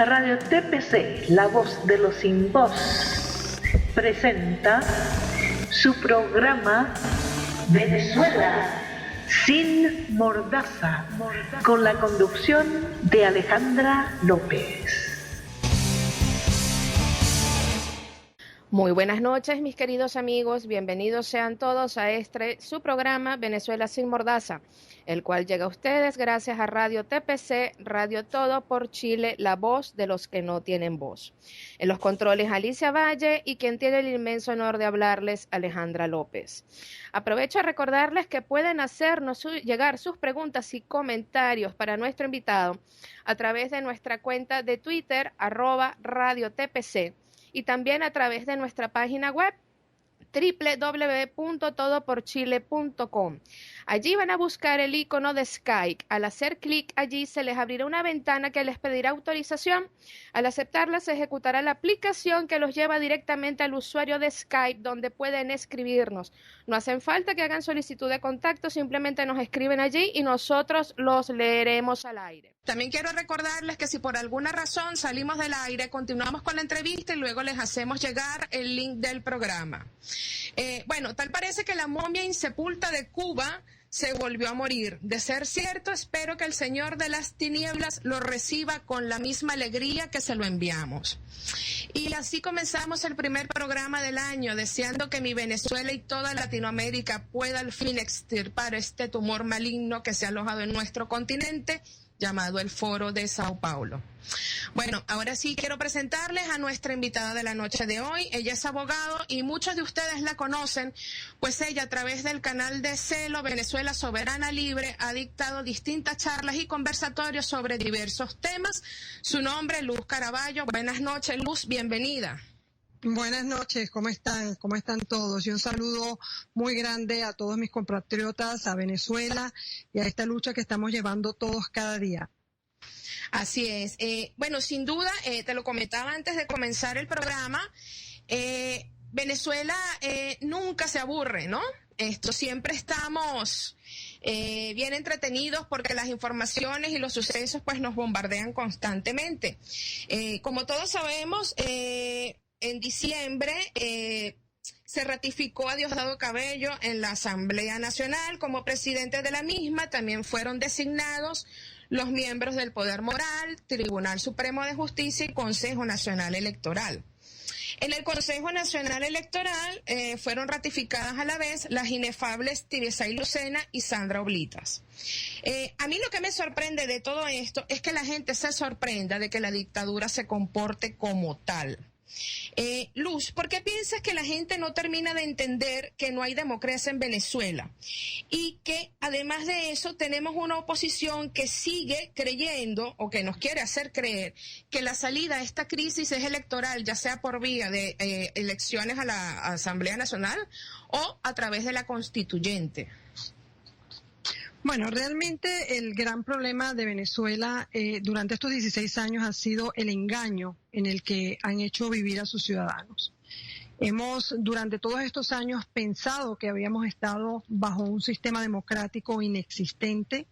Radio TPC, la voz de los sin voz, presenta su programa Venezuela sin mordaza, con la conducción de Alejandra López. Muy buenas noches, mis queridos amigos. Bienvenidos sean todos a su programa Venezuela sin mordaza, el cual llega a ustedes gracias a Radio TPC, Radio Todo por Chile, la voz de los que no tienen voz. En los controles, Alicia Valle, y quien tiene el inmenso honor de hablarles, Alejandra López. Aprovecho a recordarles que pueden hacernos llegar sus preguntas y comentarios para nuestro invitado a través de nuestra cuenta de Twitter, @RadioTPC, y también a través de nuestra página web www.todoporchile.com. Allí van a buscar el icono de Skype. Al hacer clic allí se les abrirá una ventana que les pedirá autorización. Al aceptarla se ejecutará la aplicación que los lleva directamente al usuario de Skype, donde pueden escribirnos. No hacen falta que hagan solicitud de contacto, simplemente nos escriben allí y nosotros los leeremos al aire. También quiero recordarles que si por alguna razón salimos del aire, continuamos con la entrevista y luego les hacemos llegar el link del programa. Tal parece que la momia insepulta de Cuba se volvió a morir. De ser cierto, espero que el Señor de las Tinieblas lo reciba con la misma alegría que se lo enviamos. Y así comenzamos el primer programa del año, deseando que mi Venezuela y toda Latinoamérica pueda al fin extirpar este tumor maligno que se ha alojado en nuestro continente, llamado el Foro de Sao Paulo. Bueno, ahora sí quiero presentarles a nuestra invitada de la noche de hoy. Ella es abogado y muchos de ustedes la conocen, pues ella a través del canal de Celo Venezuela Soberana Libre ha dictado distintas charlas y conversatorios sobre diversos temas. Su nombre, Luz Caraballo. Buenas noches, Luz, bienvenida. Buenas noches, ¿cómo están? ¿Cómo están todos? Y un saludo muy grande a todos mis compatriotas, a Venezuela y a esta lucha que estamos llevando todos cada día. Así es. Sin duda, te lo comentaba antes de comenzar el programa, Venezuela nunca se aburre, ¿no? Siempre estamos bien entretenidos porque las informaciones y los sucesos pues nos bombardean constantemente. Como todos sabemos, en diciembre se ratificó a Diosdado Cabello en la Asamblea Nacional como presidente de la misma. También fueron designados los miembros del Poder Moral, Tribunal Supremo de Justicia y Consejo Nacional Electoral. En el Consejo Nacional Electoral fueron ratificadas a la vez las inefables Tibiesay Lucena y Sandra Oblitas. A mí lo que me sorprende de todo esto es que la gente se sorprenda de que la dictadura se comporte como tal. Luz, ¿por qué piensas que la gente no termina de entender que no hay democracia en Venezuela? Y que además de eso tenemos una oposición que sigue creyendo o que nos quiere hacer creer que la salida a esta crisis es electoral, ya sea por vía de elecciones a la Asamblea Nacional o a través de la constituyente. Bueno, realmente el gran problema de Venezuela durante estos 16 años ha sido el engaño en el que han hecho vivir a sus ciudadanos. Hemos durante todos estos años pensado que habíamos estado bajo un sistema democrático inexistente.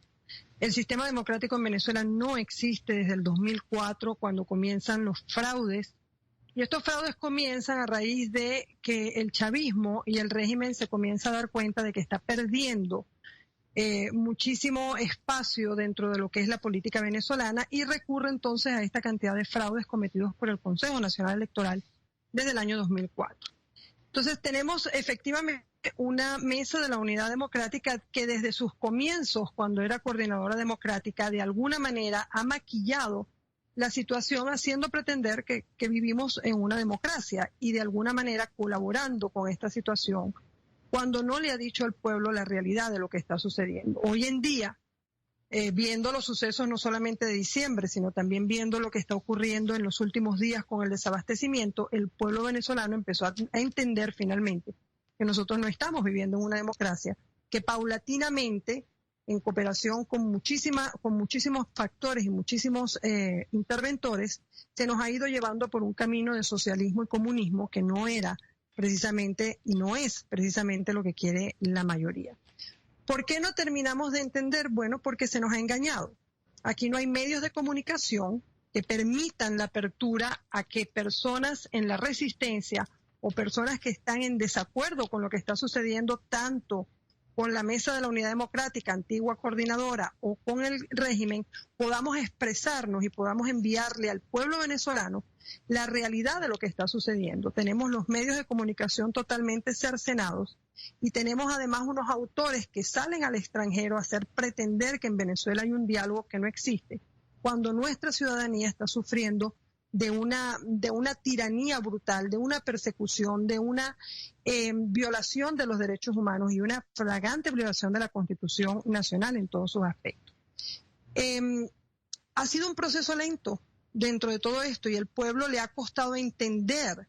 El sistema democrático en Venezuela no existe desde el 2004, cuando comienzan los fraudes. Y estos fraudes comienzan a raíz de que el chavismo y el régimen se comienza a dar cuenta de que está perdiendo muchísimo espacio dentro de lo que es la política venezolana y recurre entonces a esta cantidad de fraudes cometidos por el Consejo Nacional Electoral desde el año 2004. Entonces tenemos efectivamente una mesa de la Unidad Democrática que desde sus comienzos, cuando era coordinadora democrática, de alguna manera ha maquillado la situación haciendo pretender que vivimos en una democracia y de alguna manera colaborando con esta situación, cuando no le ha dicho al pueblo la realidad de lo que está sucediendo. Hoy en día, viendo los sucesos no solamente de diciembre, sino también viendo lo que está ocurriendo en los últimos días con el desabastecimiento, el pueblo venezolano empezó a entender finalmente que nosotros no estamos viviendo en una democracia, que paulatinamente, en cooperación con muchísimos factores y muchísimos interventores, se nos ha ido llevando por un camino de socialismo y comunismo que no era precisamente y no es precisamente lo que quiere la mayoría. ¿Por qué no terminamos de entender? Bueno, porque se nos ha engañado. Aquí no hay medios de comunicación que permitan la apertura a que personas en la resistencia o personas que están en desacuerdo con lo que está sucediendo tanto con la Mesa de la Unidad Democrática, antigua coordinadora, o con el régimen, podamos expresarnos y podamos enviarle al pueblo venezolano la realidad de lo que está sucediendo. Tenemos los medios de comunicación totalmente cercenados y tenemos además unos autores que salen al extranjero a hacer pretender que en Venezuela hay un diálogo que no existe, cuando nuestra ciudadanía está sufriendo de una tiranía brutal, de una persecución, de una violación de los derechos humanos y una flagrante violación de la Constitución Nacional en todos sus aspectos. Ha sido un proceso lento dentro de todo esto y el pueblo le ha costado entender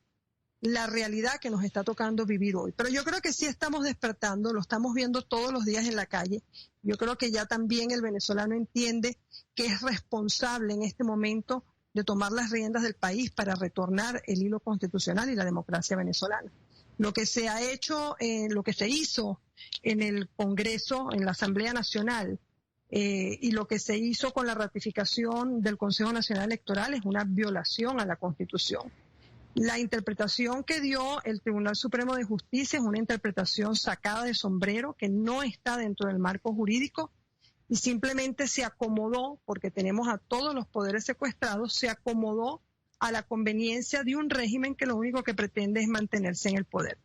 la realidad que nos está tocando vivir hoy. Pero yo creo que sí estamos despertando, lo estamos viendo todos los días en la calle. Yo creo que ya también el venezolano entiende que es responsable en este momento de tomar las riendas del país para retornar el hilo constitucional y la democracia venezolana. Lo que se ha hecho, lo que se hizo en el Congreso, en la Asamblea Nacional, y lo que se hizo con la ratificación del Consejo Nacional Electoral es una violación a la Constitución. La interpretación que dio el Tribunal Supremo de Justicia es una interpretación sacada de sombrero que no está dentro del marco jurídico y simplemente se acomodó, porque tenemos a todos los poderes secuestrados, se acomodó a la conveniencia de un régimen que lo único que pretende es mantenerse en el poder.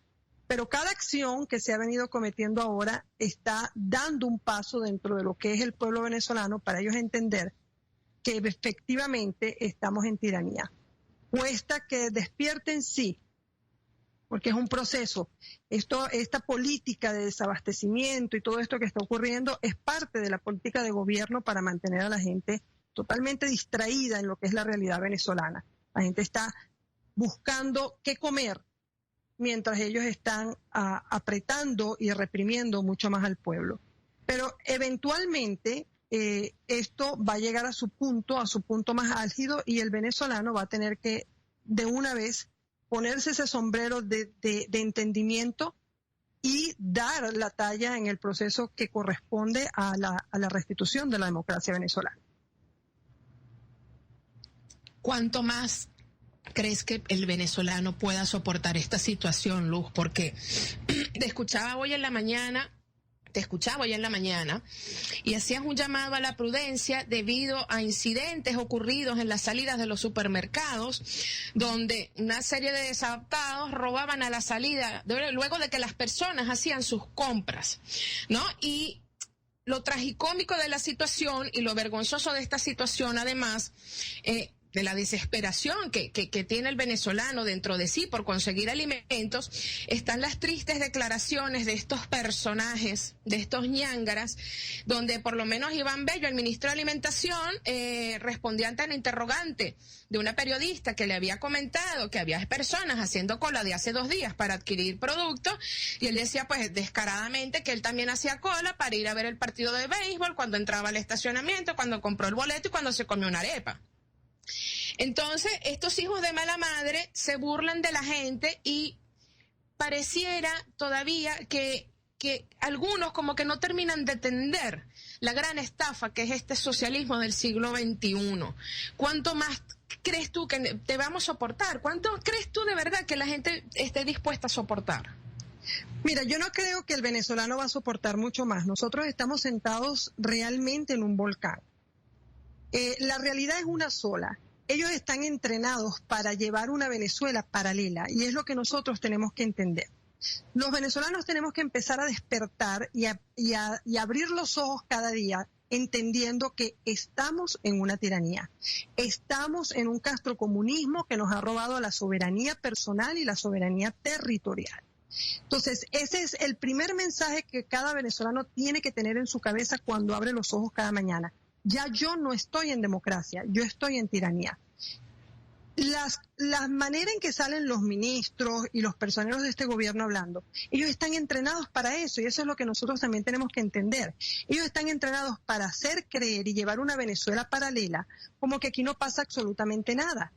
Pero cada acción que se ha venido cometiendo ahora está dando un paso dentro de lo que es el pueblo venezolano para ellos entender que efectivamente estamos en tiranía. Cuesta que despierten, sí, porque es un proceso. Esta política de desabastecimiento y todo esto que está ocurriendo es parte de la política de gobierno para mantener a la gente totalmente distraída en lo que es la realidad venezolana. La gente está buscando qué comer mientras ellos están apretando y reprimiendo mucho más al pueblo. Pero eventualmente esto va a llegar a su punto más álgido y el venezolano va a tener que de una vez ponerse ese sombrero de entendimiento y dar la talla en el proceso que corresponde a la restitución de la democracia venezolana. ¿Cuánto más crees que el venezolano pueda soportar esta situación, Luz? Porque te escuchaba hoy en la mañana y hacías un llamado a la prudencia debido a incidentes ocurridos en las salidas de los supermercados, donde una serie de desadaptados robaban a la salida luego de que las personas hacían sus compras, ¿no? Y lo tragicómico de la situación y lo vergonzoso de esta situación, además, de la desesperación que tiene el venezolano dentro de sí por conseguir alimentos, están las tristes declaraciones de estos personajes, de estos ñángaras, donde por lo menos Iván Bello, el ministro de Alimentación, respondía ante el interrogante de una periodista que le había comentado que había personas haciendo cola de hace 2 días para adquirir productos, y él decía pues descaradamente que él también hacía cola para ir a ver el partido de béisbol, cuando entraba al estacionamiento, cuando compró el boleto y cuando se comió una arepa. Entonces, estos hijos de mala madre se burlan de la gente y pareciera todavía que algunos como que no terminan de entender la gran estafa que es este socialismo del siglo XXI. ¿Cuánto más crees tú que te vamos a soportar? ¿Cuánto crees tú de verdad que la gente esté dispuesta a soportar? Mira, yo no creo que el venezolano va a soportar mucho más. Nosotros estamos sentados realmente en un volcán. La realidad es una sola. Ellos están entrenados para llevar una Venezuela paralela y es lo que nosotros tenemos que entender. Los venezolanos tenemos que empezar a despertar y abrir los ojos cada día entendiendo que estamos en una tiranía. Estamos en un castrocomunismo que nos ha robado la soberanía personal y la soberanía territorial. Entonces, ese es el primer mensaje que cada venezolano tiene que tener en su cabeza cuando abre los ojos cada mañana. Ya yo no estoy en democracia, yo estoy en tiranía. La manera en que salen los ministros y los personeros de este gobierno hablando, ellos están entrenados para eso y eso es lo que nosotros también tenemos que entender. Ellos están entrenados para hacer creer y llevar una Venezuela paralela como que aquí no pasa absolutamente nada.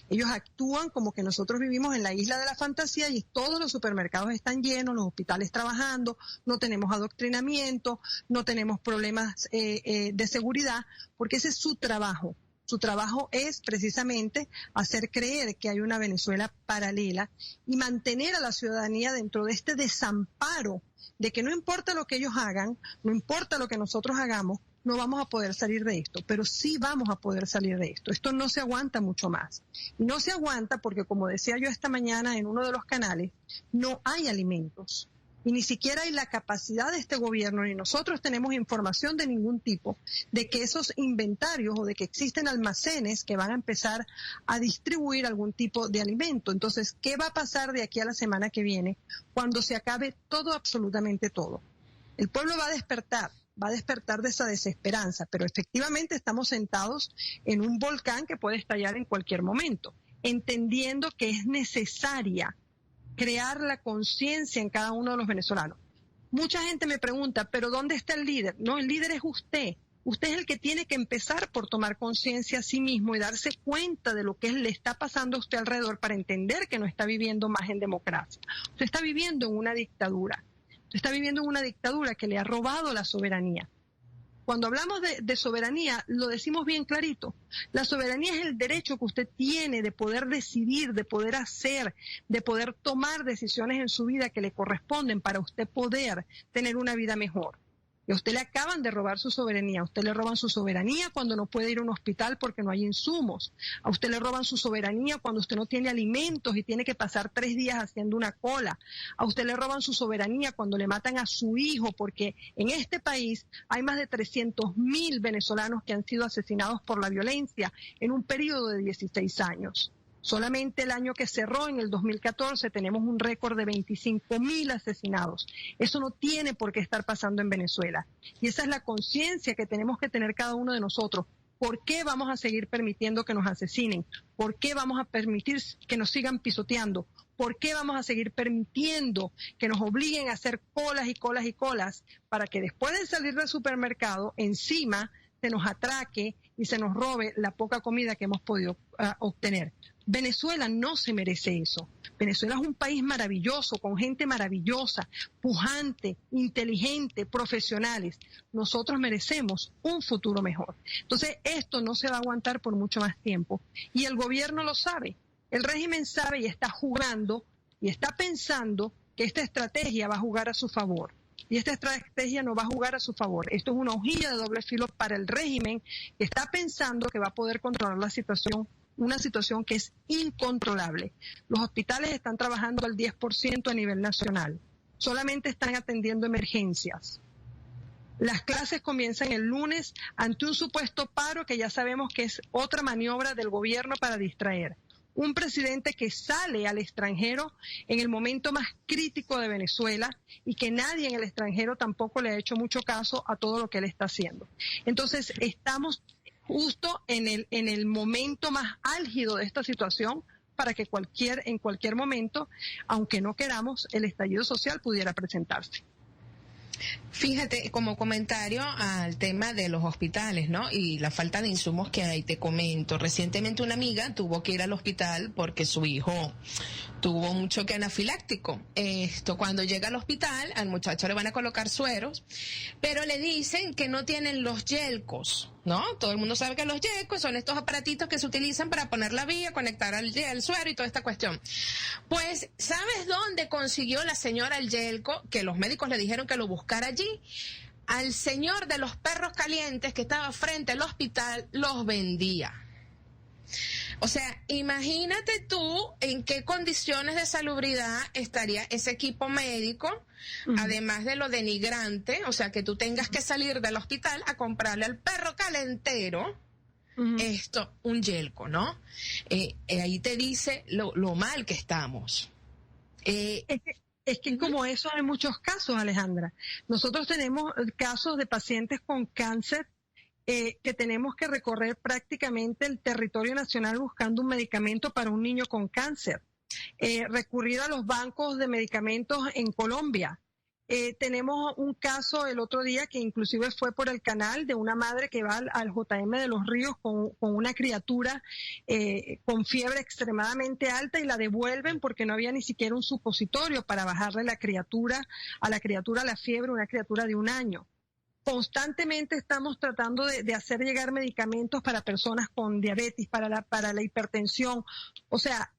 Ellos actúan como que nosotros vivimos en la isla de la fantasía y todos los supermercados están llenos, los hospitales trabajando, no tenemos adoctrinamiento, no tenemos problemas de seguridad, porque ese es su trabajo. Su trabajo es precisamente hacer creer que hay una Venezuela paralela y mantener a la ciudadanía dentro de este desamparo de que no importa lo que ellos hagan, no importa lo que nosotros hagamos, no vamos a poder salir de esto, pero sí vamos a poder salir de esto. Esto no se aguanta mucho más. Y no se aguanta porque, como decía yo esta mañana en uno de los canales, no hay alimentos. Y ni siquiera hay la capacidad de este gobierno, ni nosotros tenemos información de ningún tipo, de que esos inventarios o de que existen almacenes que van a empezar a distribuir algún tipo de alimento. Entonces, ¿qué va a pasar de aquí a la semana que viene cuando se acabe todo, absolutamente todo? El pueblo va a despertar de esa desesperanza, pero efectivamente estamos sentados en un volcán que puede estallar en cualquier momento, entendiendo que es necesaria crear la conciencia en cada uno de los venezolanos. Mucha gente me pregunta, ¿pero dónde está el líder? No, el líder es usted. Usted es el que tiene que empezar por tomar conciencia a sí mismo y darse cuenta de lo que le está pasando a usted alrededor para entender que no está viviendo más en democracia. Usted está viviendo en una dictadura. Usted está viviendo en una dictadura que le ha robado la soberanía. Cuando hablamos de soberanía, lo decimos bien clarito. La soberanía es el derecho que usted tiene de poder decidir, de poder hacer, de poder tomar decisiones en su vida que le corresponden para usted poder tener una vida mejor. Y a usted le acaban de robar su soberanía. A usted le roban su soberanía cuando no puede ir a un hospital porque no hay insumos. A usted le roban su soberanía cuando usted no tiene alimentos y tiene que pasar 3 días haciendo una cola. A usted le roban su soberanía cuando le matan a su hijo, porque en este país hay más de 300.000 venezolanos que han sido asesinados por la violencia en un periodo de 16 años. Solamente el año que cerró, en el 2014, tenemos un récord de 25.000 asesinados. Eso no tiene por qué estar pasando en Venezuela. Y esa es la conciencia que tenemos que tener cada uno de nosotros. ¿Por qué vamos a seguir permitiendo que nos asesinen? ¿Por qué vamos a permitir que nos sigan pisoteando? ¿Por qué vamos a seguir permitiendo que nos obliguen a hacer colas y colas y colas para que después de salir del supermercado, encima se nos atraque y se nos robe la poca comida que hemos podido obtener? Venezuela no se merece eso. Venezuela es un país maravilloso, con gente maravillosa, pujante, inteligente, profesionales. Nosotros merecemos un futuro mejor. Entonces, esto no se va a aguantar por mucho más tiempo. Y el gobierno lo sabe. El régimen sabe y está jugando y está pensando que esta estrategia va a jugar a su favor. Y esta estrategia no va a jugar a su favor. Esto es una hojilla de doble filo para el régimen que está pensando que va a poder controlar la situación, una situación que es incontrolable. Los hospitales están trabajando al 10% a nivel nacional. Solamente están atendiendo emergencias. Las clases comienzan el lunes ante un supuesto paro que ya sabemos que es otra maniobra del gobierno para distraer. Un presidente que sale al extranjero en el momento más crítico de Venezuela y que nadie en el extranjero tampoco le ha hecho mucho caso a todo lo que él está haciendo. Entonces, estamos justo en el momento más álgido de esta situación para que en cualquier momento, aunque no queramos, el estallido social pudiera presentarse. Fíjate, como comentario al tema de los hospitales, ¿no? Y la falta de insumos que hay, te comento. Recientemente una amiga tuvo que ir al hospital porque su hijo tuvo un choque anafiláctico. Cuando llega al hospital, al muchacho le van a colocar sueros, pero le dicen que no tienen los yelcos, ¿no? Todo el mundo sabe que los yelcos son estos aparatitos que se utilizan para poner la vía, conectar al suero y toda esta cuestión. Pues, ¿sabes dónde consiguió la señora el yelco? Que los médicos le dijeron que lo buscara allí. Al señor de los perros calientes que estaba frente al hospital los vendía. O sea, imagínate tú en qué condiciones de salubridad estaría ese equipo médico, además de lo denigrante, o sea, que tú tengas que salir del hospital a comprarle al perro calentero un yelco, ¿no? Ahí te dice lo mal que estamos. Es que como eso hay muchos casos, Alejandra. Nosotros tenemos casos de pacientes con cáncer que tenemos que recorrer prácticamente el territorio nacional buscando un medicamento para un niño con cáncer. Recurrir a los bancos de medicamentos en Colombia. Tenemos un caso el otro día que inclusive fue por el canal de una madre que va al JM de Los Ríos con una criatura con fiebre extremadamente alta y la devuelven porque no había ni siquiera un supositorio para bajarle a la criatura la fiebre, una criatura de 1 año. Constantemente estamos tratando de hacer llegar medicamentos para personas con diabetes, para la hipertensión. O sea,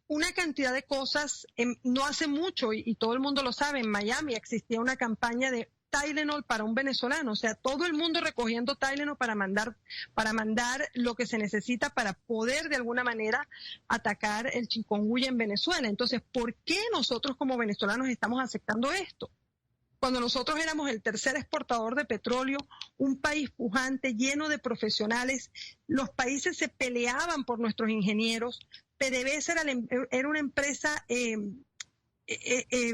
una cantidad de cosas. No hace mucho, y todo el mundo lo sabe, en Miami existía una campaña de Tylenol para un venezolano. O sea, todo el mundo recogiendo Tylenol para mandar lo que se necesita para poder de alguna manera atacar el chikungunya en Venezuela. Entonces, ¿por qué nosotros como venezolanos estamos aceptando esto? Cuando nosotros éramos el tercer exportador de petróleo, un país pujante, lleno de los países se peleaban por nuestros ingenieros. PDVSA era una empresa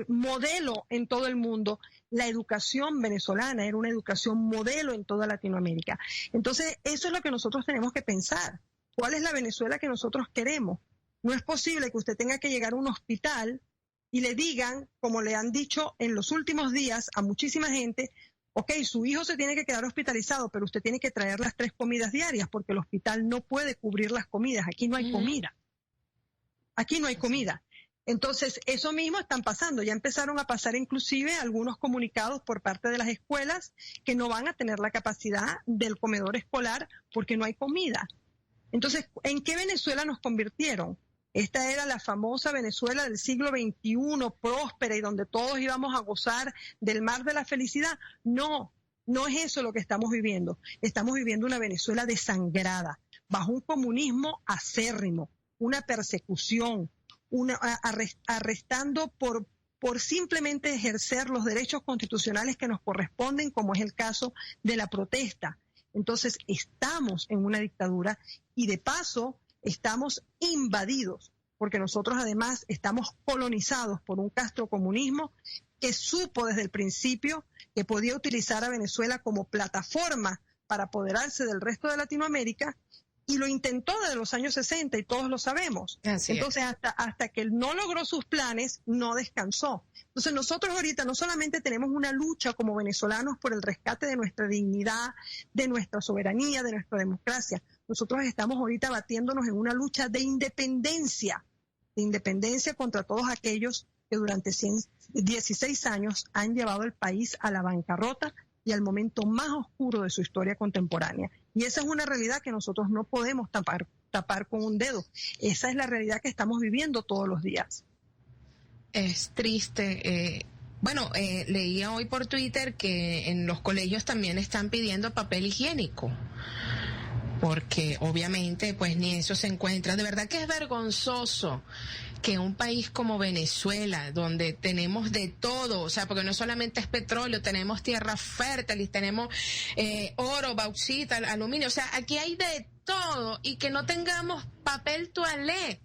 modelo en todo el mundo. La educación venezolana era una educación modelo en toda Latinoamérica. Entonces, eso es lo que nosotros tenemos que pensar. ¿Cuál es la Venezuela que nosotros queremos? No es posible que usted tenga que llegar a un hospital y le digan, como le han dicho en los últimos días a muchísima gente, ok, su hijo se tiene que quedar hospitalizado, pero usted tiene que traer las 3 comidas diarias porque el hospital no puede cubrir las comidas. Aquí no hay comida. Aquí no hay comida. Entonces, eso mismo están pasando. Ya empezaron a pasar inclusive algunos comunicados por parte de las escuelas que no van a tener la capacidad del comedor escolar porque no hay comida. Entonces, ¿en qué Venezuela nos convirtieron? Esta era la famosa Venezuela del siglo XXI, próspera y donde todos íbamos a gozar del mar de la felicidad. No, no es eso lo que estamos viviendo. Estamos viviendo una Venezuela desangrada, bajo un comunismo acérrimo, una persecución, arrestando por simplemente ejercer los derechos constitucionales que nos corresponden, como es el caso de la protesta. Entonces, estamos en una dictadura y de paso estamos invadidos, porque nosotros además estamos colonizados por un castrocomunismo que supo desde el principio que podía utilizar a Venezuela como plataforma para apoderarse del resto de Latinoamérica, y lo intentó desde los años 60 y todos lo sabemos. Entonces, hasta que él no logró sus planes, no descansó. Entonces, nosotros ahorita no solamente tenemos una lucha como venezolanos por el rescate de nuestra dignidad, de nuestra soberanía, de nuestra democracia. Nosotros estamos ahorita batiéndonos en una lucha de independencia contra todos aquellos que durante 16 años han llevado el país a la bancarrota y al momento más oscuro de su historia contemporánea. Y esa es una realidad que nosotros no podemos tapar con un dedo. Esa es la realidad que estamos viviendo todos los días. Es triste. Leía hoy por Twitter que en los colegios también están pidiendo papel higiénico, porque obviamente pues ni eso se encuentra. De verdad que es vergonzoso que un país como Venezuela, donde tenemos de todo, o sea, porque no solamente es petróleo, tenemos tierras fértiles, tenemos oro, bauxita, aluminio, o sea, aquí hay de todo, y que no tengamos papel toalé.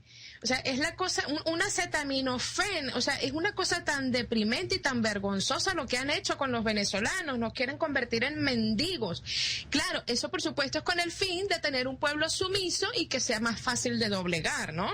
O sea, es la cosa, un acetaminofén, o sea, es una cosa tan deprimente y tan vergonzosa lo que han hecho con los venezolanos, nos quieren convertir en mendigos. Claro, eso por supuesto es con el fin de tener un pueblo sumiso y que sea más fácil de doblegar, ¿no?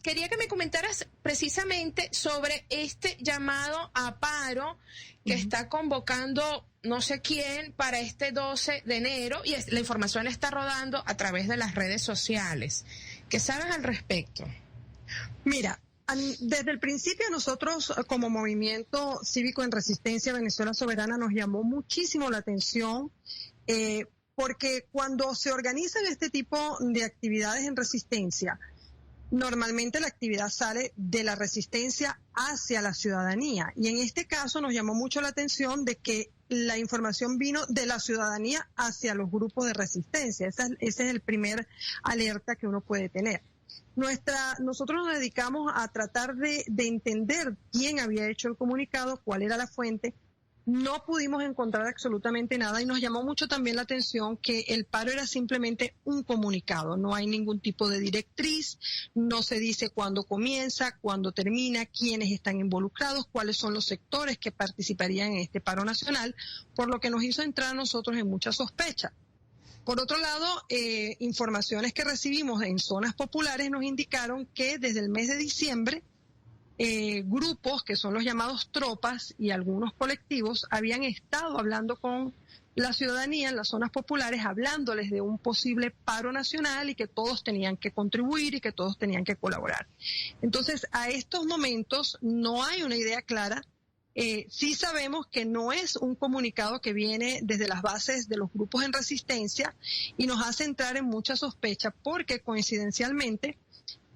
Quería que me comentaras precisamente sobre este llamado a paro que está convocando no sé quién para este 12 de enero, y la información está rodando a través de las redes sociales. ¿Qué sabes al respecto? Mira, desde el principio nosotros como Movimiento Cívico en Resistencia Venezuela Soberana nos llamó muchísimo la atención porque cuando se organizan este tipo de actividades en resistencia, normalmente la actividad sale de la resistencia hacia la ciudadanía, y en este caso nos llamó mucho la atención de que la información vino de la ciudadanía hacia los grupos de resistencia. Ese es el primer alerta que uno puede tener. Nosotros nos dedicamos a tratar de entender quién había hecho el comunicado, cuál era la fuente. No pudimos encontrar absolutamente nada y nos llamó mucho también la atención que el paro era simplemente un comunicado. No hay ningún tipo de directriz, no se dice cuándo comienza, cuándo termina, quiénes están involucrados, cuáles son los sectores que participarían en este paro nacional, por lo que nos hizo entrar a nosotros en mucha sospecha. Por otro lado, informaciones que recibimos en zonas populares nos indicaron que desde el mes de diciembre grupos que son los llamados tropas y algunos colectivos habían estado hablando con la ciudadanía en las zonas populares, hablándoles de un posible paro nacional y que todos tenían que contribuir y que todos tenían que colaborar. Entonces, a estos momentos no hay una idea clara Sí sabemos que no es un comunicado que viene desde las bases de los grupos en resistencia y nos hace entrar en mucha sospecha porque coincidencialmente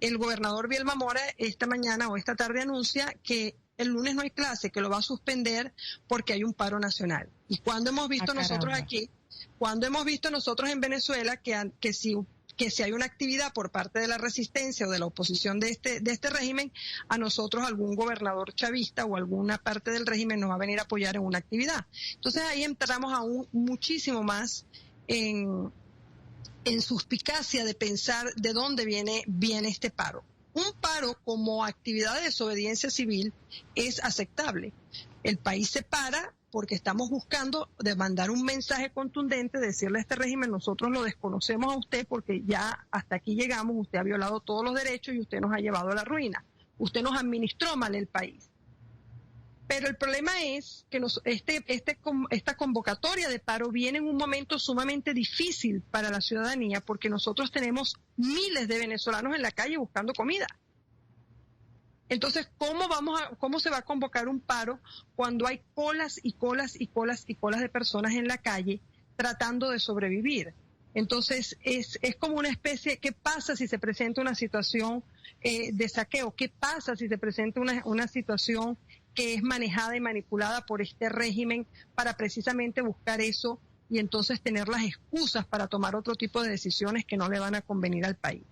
el gobernador Bielma Mora esta mañana o esta tarde anuncia que el lunes no hay clase, que lo va a suspender porque hay un paro nacional. ¿Y cuándo hemos visto nosotros aquí, cuándo hemos visto nosotros en Venezuela que si hay una actividad por parte de la resistencia o de la oposición de este régimen, a nosotros algún gobernador chavista o alguna parte del régimen nos va a venir a apoyar en una actividad? Entonces ahí entramos aún muchísimo más en suspicacia de pensar de dónde viene este paro. Un paro como actividad de desobediencia civil es aceptable. El país se para porque estamos buscando de mandar un mensaje contundente, decirle a este régimen, nosotros lo desconocemos a usted porque ya hasta aquí llegamos, usted ha violado todos los derechos y usted nos ha llevado a la ruina. Usted nos administró mal el país. Pero el problema es que esta convocatoria de paro viene en un momento sumamente difícil para la ciudadanía porque nosotros tenemos miles de venezolanos en la calle buscando comida. Entonces, ¿cómo se va a convocar un paro cuando hay colas y colas y colas y colas de personas en la calle tratando de sobrevivir? Entonces, es como una especie, ¿qué pasa si se presenta una situación de saqueo? ¿Qué pasa si se presenta una situación que es manejada y manipulada por este régimen para precisamente buscar eso y entonces tener las excusas para tomar otro tipo de decisiones que no le van a convenir al país?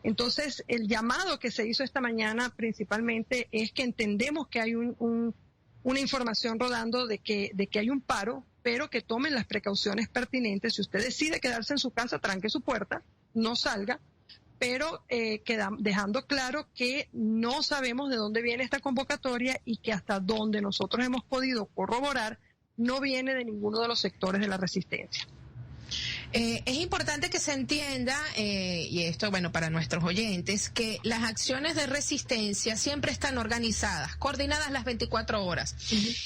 Entonces, el llamado que se hizo esta mañana principalmente es que entendemos que hay una información rodando de que hay un paro, pero que tomen las precauciones pertinentes. Si usted decide quedarse en su casa, tranque su puerta, no salga, pero dejando claro que no sabemos de dónde viene esta convocatoria y que hasta donde nosotros hemos podido corroborar no viene de ninguno de los sectores de la resistencia. Es importante que se entienda, y esto, bueno, para nuestros oyentes, que las acciones de resistencia siempre están organizadas, coordinadas las 24 horas,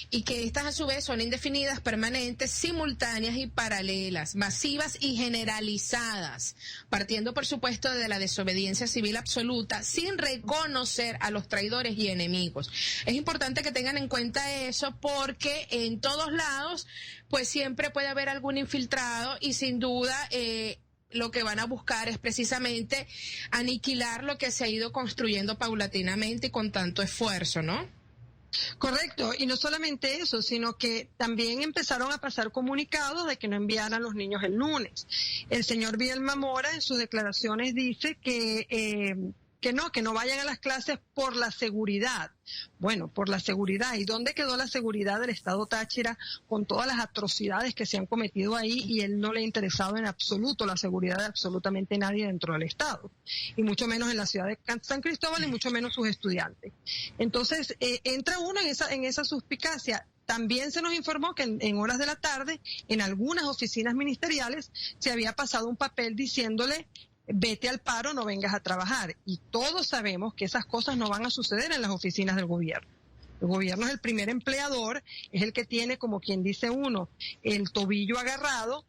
y que estas a su vez son indefinidas, permanentes, simultáneas y paralelas, masivas y generalizadas, partiendo por supuesto de la desobediencia civil absoluta, sin reconocer a los traidores y enemigos. Es importante que tengan en cuenta eso porque en todos lados, pues siempre puede haber algún infiltrado y sin duda lo que van a buscar es precisamente aniquilar lo que se ha ido construyendo paulatinamente y con tanto esfuerzo, ¿no? Correcto, y no solamente eso, sino que también empezaron a pasar comunicados de que no enviaran a los niños el lunes. El señor Bielma Mora en sus declaraciones dice que no vayan a las clases por la seguridad. Bueno, por la seguridad. ¿Y dónde quedó la seguridad del Estado Táchira con todas las atrocidades que se han cometido ahí? Y él no le ha interesado en absoluto la seguridad de absolutamente nadie dentro del Estado. Y mucho menos en la ciudad de San Cristóbal y mucho menos sus estudiantes. Entonces, entra uno en esa suspicacia. También se nos informó que en horas de la tarde, en algunas oficinas ministeriales, se había pasado un papel diciéndole: vete al paro, no vengas a trabajar. Y todos sabemos que esas cosas no van a suceder en las oficinas del gobierno. El gobierno es el primer empleador, es el que tiene, como quien dice uno, el tobillo agarrado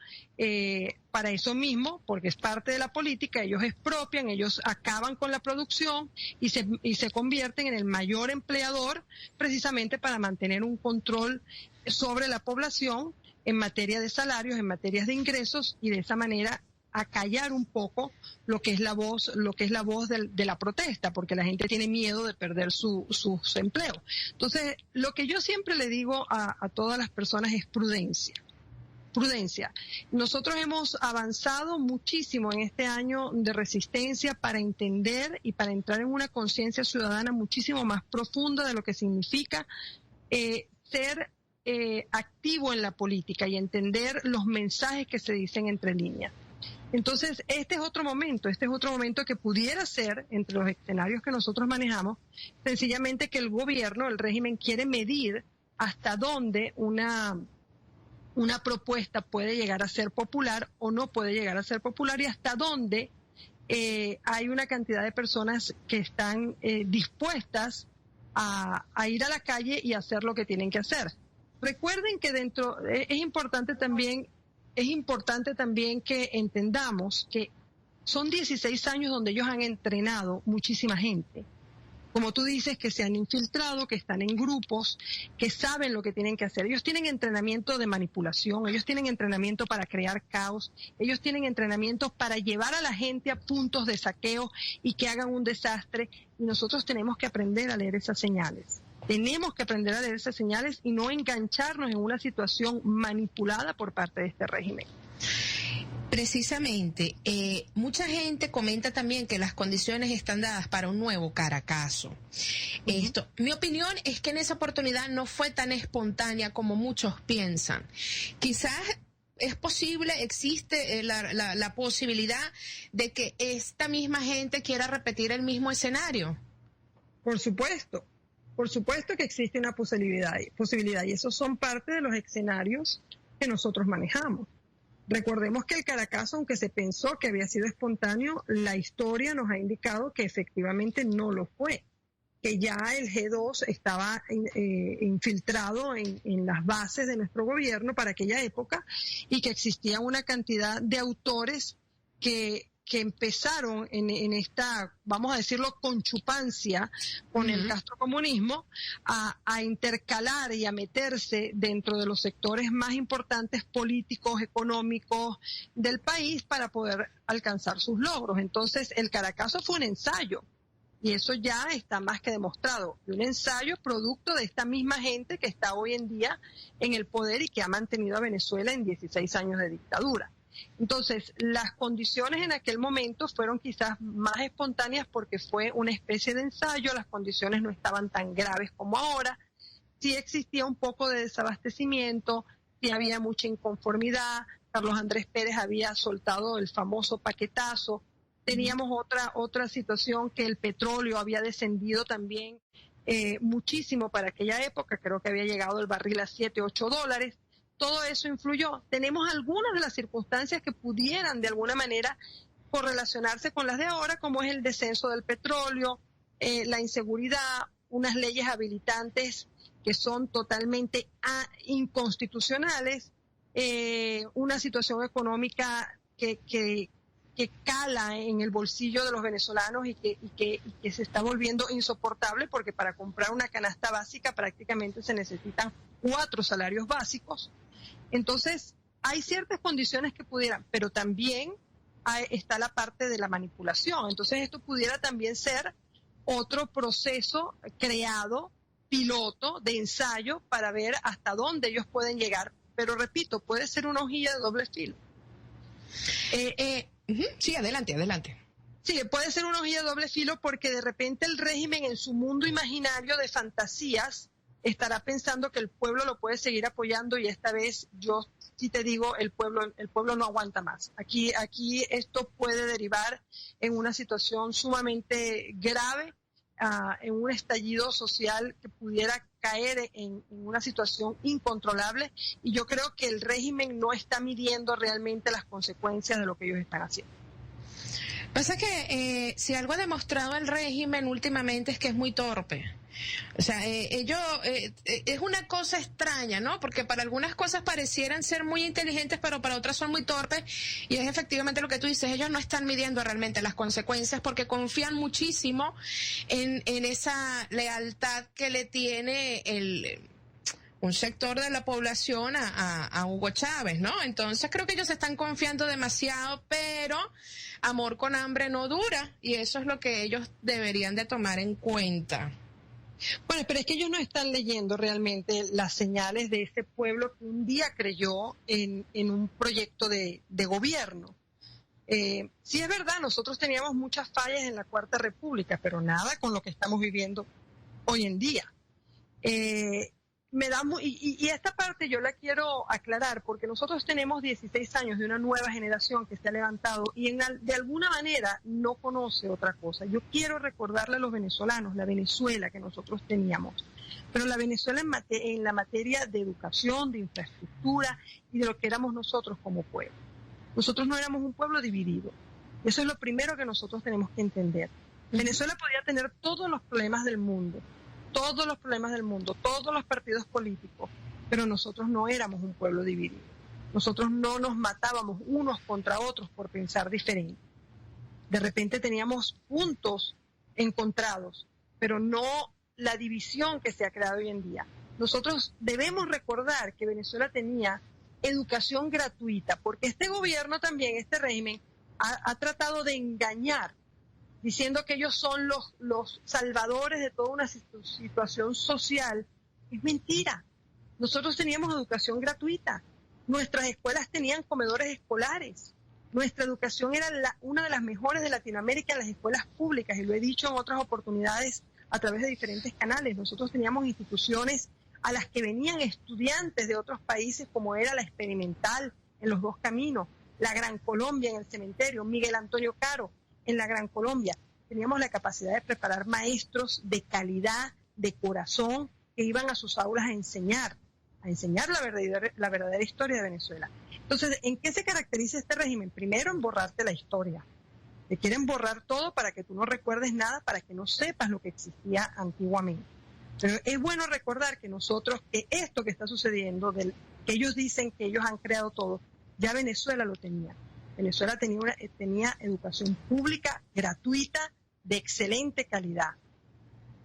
para eso mismo, porque es parte de la política. Ellos expropian, ellos acaban con la producción y se convierten en el mayor empleador precisamente para mantener un control sobre la población en materia de salarios, en materia de ingresos, y de esa manera acallar un poco lo que es la voz de la protesta, porque la gente tiene miedo de perder sus empleos. Entonces, lo que yo siempre le digo a todas las personas es prudencia. Prudencia. Nosotros hemos avanzado muchísimo en este año de resistencia para entender y para entrar en una conciencia ciudadana muchísimo más profunda de lo que significa ser activo en la política y entender los mensajes que se dicen entre líneas. Entonces, este es otro momento que pudiera ser, entre los escenarios que nosotros manejamos, sencillamente que el gobierno, el régimen, quiere medir hasta dónde una propuesta puede llegar a ser popular o no puede llegar a ser popular, y hasta dónde hay una cantidad de personas que están dispuestas a ir a la calle y hacer lo que tienen que hacer. Recuerden que es importante también que entendamos que son 16 años donde ellos han entrenado muchísima gente. como tú dices, que se han infiltrado, que están en grupos, que saben lo que tienen que hacer. Ellos tienen entrenamiento de manipulación, ellos tienen entrenamiento para crear caos, ellos tienen entrenamiento para llevar a la gente a puntos de saqueo y que hagan un desastre. Y nosotros tenemos que aprender a leer esas señales. Tenemos que aprender a leer esas señales y no engancharnos en una situación manipulada por parte de este régimen. Precisamente, mucha gente comenta también que las condiciones están dadas para un nuevo Caracazo. Mi opinión es que en esa oportunidad no fue tan espontánea como muchos piensan. Quizás es posible, existe la posibilidad de que esta misma gente quiera repetir el mismo escenario. Por supuesto que existe una posibilidad y esos son parte de los escenarios que nosotros manejamos. Recordemos que el Caracazo, aunque se pensó que había sido espontáneo, la historia nos ha indicado que efectivamente no lo fue, que ya el G2 estaba infiltrado en las bases de nuestro gobierno para aquella época y que existía una cantidad de autores que empezaron en esta, vamos a decirlo, conchupancia con el castrocomunismo a intercalar y a meterse dentro de los sectores más importantes políticos, económicos del país para poder alcanzar sus logros. Entonces, el Caracazo fue un ensayo y eso ya está más que demostrado. Un ensayo producto de esta misma gente que está hoy en día en el poder y que ha mantenido a Venezuela en 16 años de dictadura. Entonces, las condiciones en aquel momento fueron quizás más espontáneas porque fue una especie de ensayo, las condiciones no estaban tan graves como ahora, sí existía un poco de desabastecimiento, sí había mucha inconformidad, Carlos Andrés Pérez había soltado el famoso paquetazo, teníamos otra situación que el petróleo había descendido también muchísimo para aquella época, creo que había llegado el barril a $7, $8, todo eso influyó. Tenemos algunas de las circunstancias que pudieran de alguna manera correlacionarse con las de ahora, como es el descenso del petróleo, la inseguridad, unas leyes habilitantes que son totalmente inconstitucionales, una situación económica que cala en el bolsillo de los venezolanos y que se está volviendo insoportable porque para comprar una canasta básica prácticamente se necesitan 4 salarios básicos. Entonces, hay ciertas condiciones que pudieran, pero también está la parte de la manipulación. Entonces, esto pudiera también ser otro proceso creado, piloto, de ensayo, para ver hasta dónde ellos pueden llegar. Pero repito, puede ser una hojilla de doble filo. Sí, adelante. Sí, puede ser una hojilla de doble filo porque de repente el régimen en su mundo imaginario de fantasías estará pensando que el pueblo lo puede seguir apoyando y esta vez yo sí te digo, el pueblo no aguanta más. Aquí esto puede derivar en una situación sumamente grave, en un estallido social que pudiera caer en una situación incontrolable y yo creo que el régimen no está midiendo realmente las consecuencias de lo que ellos están haciendo. Pasa que si algo ha demostrado el régimen últimamente es que es muy torpe. O sea, es una cosa extraña, ¿no? Porque para algunas cosas parecieran ser muy inteligentes, pero para otras son muy torpes. Y es efectivamente lo que tú dices, ellos no están midiendo realmente las consecuencias porque confían muchísimo en esa lealtad que le tiene un sector de la población a Hugo Chávez, ¿no? Entonces creo que ellos están confiando demasiado, pero amor con hambre no dura, y eso es lo que ellos deberían de tomar en cuenta. Bueno, pero es que ellos no están leyendo realmente las señales de ese pueblo que un día creyó en un proyecto de gobierno. Sí es verdad, nosotros teníamos muchas fallas en la Cuarta República, pero nada con lo que estamos viviendo hoy en día. Y esta parte yo la quiero aclarar porque nosotros tenemos 16 años de una nueva generación que se ha levantado y de alguna manera no conoce otra cosa. Yo quiero recordarle a los venezolanos la Venezuela que nosotros teníamos, pero la Venezuela en la materia de educación, de infraestructura y de lo que éramos nosotros como pueblo. Nosotros no éramos un pueblo dividido. Eso es lo primero que nosotros tenemos que entender. Venezuela podía tener todos los problemas del mundo, todos los partidos políticos, pero nosotros no éramos un pueblo dividido. Nosotros no nos matábamos unos contra otros por pensar diferente. De repente teníamos puntos encontrados, pero no la división que se ha creado hoy en día. Nosotros debemos recordar que Venezuela tenía educación gratuita, porque este gobierno también, este régimen, ha tratado de engañar, diciendo que ellos son los salvadores de toda una situación social. Es mentira. Nosotros teníamos educación gratuita. Nuestras escuelas tenían comedores escolares. Nuestra educación era una de las mejores de Latinoamérica en las escuelas públicas, y lo he dicho en otras oportunidades a través de diferentes canales. Nosotros teníamos instituciones a las que venían estudiantes de otros países, como era la Experimental en Los Dos Caminos, la Gran Colombia en el Cementerio, Miguel Antonio Caro en la Gran Colombia. Teníamos la capacidad de preparar maestros de calidad, de corazón, que iban a sus aulas a enseñar la verdadera historia de Venezuela. Entonces, ¿en qué se caracteriza este régimen? Primero, en borrarte la historia. Te quieren borrar todo para que tú no recuerdes nada, para que no sepas lo que existía antiguamente. Pero es bueno recordar que nosotros, que esto que está sucediendo, que ellos dicen que ellos han creado todo, ya Venezuela lo tenía. Venezuela tenía educación pública, gratuita, de excelente calidad.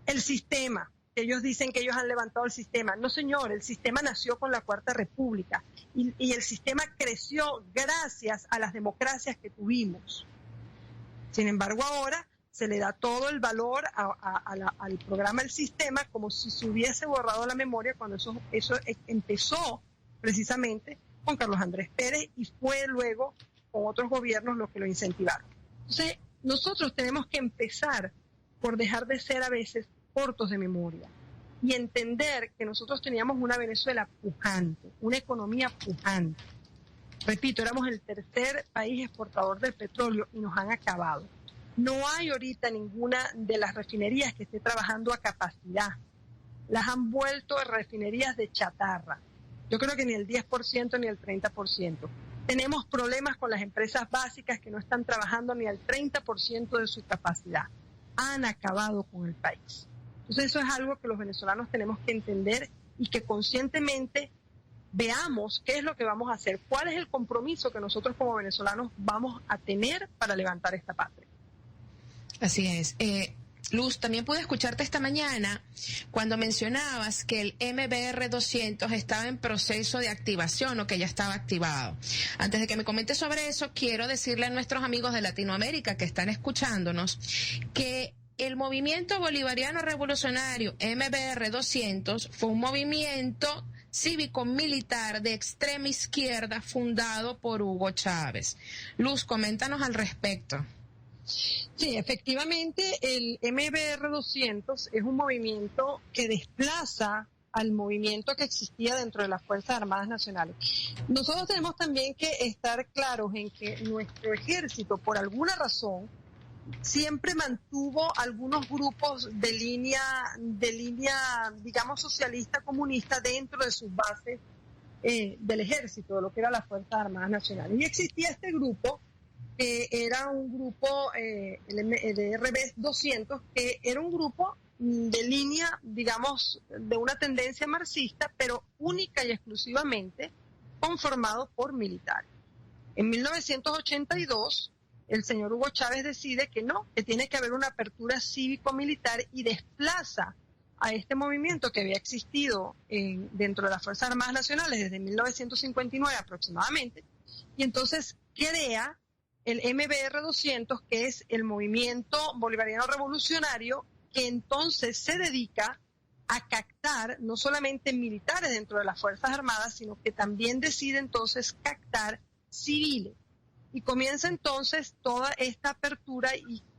El sistema, que ellos dicen que ellos han levantado el sistema. No, señor, el sistema nació con la Cuarta República y el sistema creció gracias a las democracias que tuvimos. Sin embargo, ahora se le da todo el valor al programa del sistema como si se hubiese borrado la memoria, cuando eso empezó precisamente con Carlos Andrés Pérez y fue luego con otros gobiernos los que lo incentivaron. Entonces, nosotros tenemos que empezar por dejar de ser a veces cortos de memoria y entender que nosotros teníamos una Venezuela pujante, una economía pujante. Repito, éramos el tercer país exportador del petróleo y nos han acabado. No hay ahorita ninguna de las refinerías que esté trabajando a capacidad. Las han vuelto refinerías de chatarra. Yo creo que ni el 10% ni el 30%. Tenemos problemas con las empresas básicas que no están trabajando ni al 30% de su capacidad. Han acabado con el país. Entonces eso es algo que los venezolanos tenemos que entender y que conscientemente veamos qué es lo que vamos a hacer, cuál es el compromiso que nosotros como venezolanos vamos a tener para levantar esta patria. Así es. Luz, también pude escucharte esta mañana cuando mencionabas que el MBR 200 estaba en proceso de activación o que ya estaba activado. Antes de que me comentes sobre eso, quiero decirle a nuestros amigos de Latinoamérica que están escuchándonos que el movimiento bolivariano revolucionario MBR 200 fue un movimiento cívico-militar de extrema izquierda fundado por Hugo Chávez. Luz, coméntanos al respecto. Sí, efectivamente, el MBR 200 es un movimiento que desplaza al movimiento que existía dentro de las Fuerzas Armadas Nacionales. Nosotros tenemos también que estar claros en que nuestro ejército, por alguna razón, siempre mantuvo algunos grupos de línea, digamos, socialista, comunista dentro de sus bases del ejército, de lo que era las Fuerzas Armadas Nacionales. Y existía este grupo, que era un grupo, el RB 200, que era un grupo de línea, digamos, de una tendencia marxista, pero única y exclusivamente conformado por militares. En 1982, el señor Hugo Chávez decide que no, que tiene que haber una apertura cívico-militar y desplaza a este movimiento que había existido dentro de las Fuerzas Armadas Nacionales desde 1959 aproximadamente, y entonces crea el MBR 200, que es el Movimiento Bolivariano Revolucionario, que entonces se dedica a captar no solamente militares dentro de las Fuerzas Armadas, sino que también decide entonces captar civiles. Y comienza entonces toda esta apertura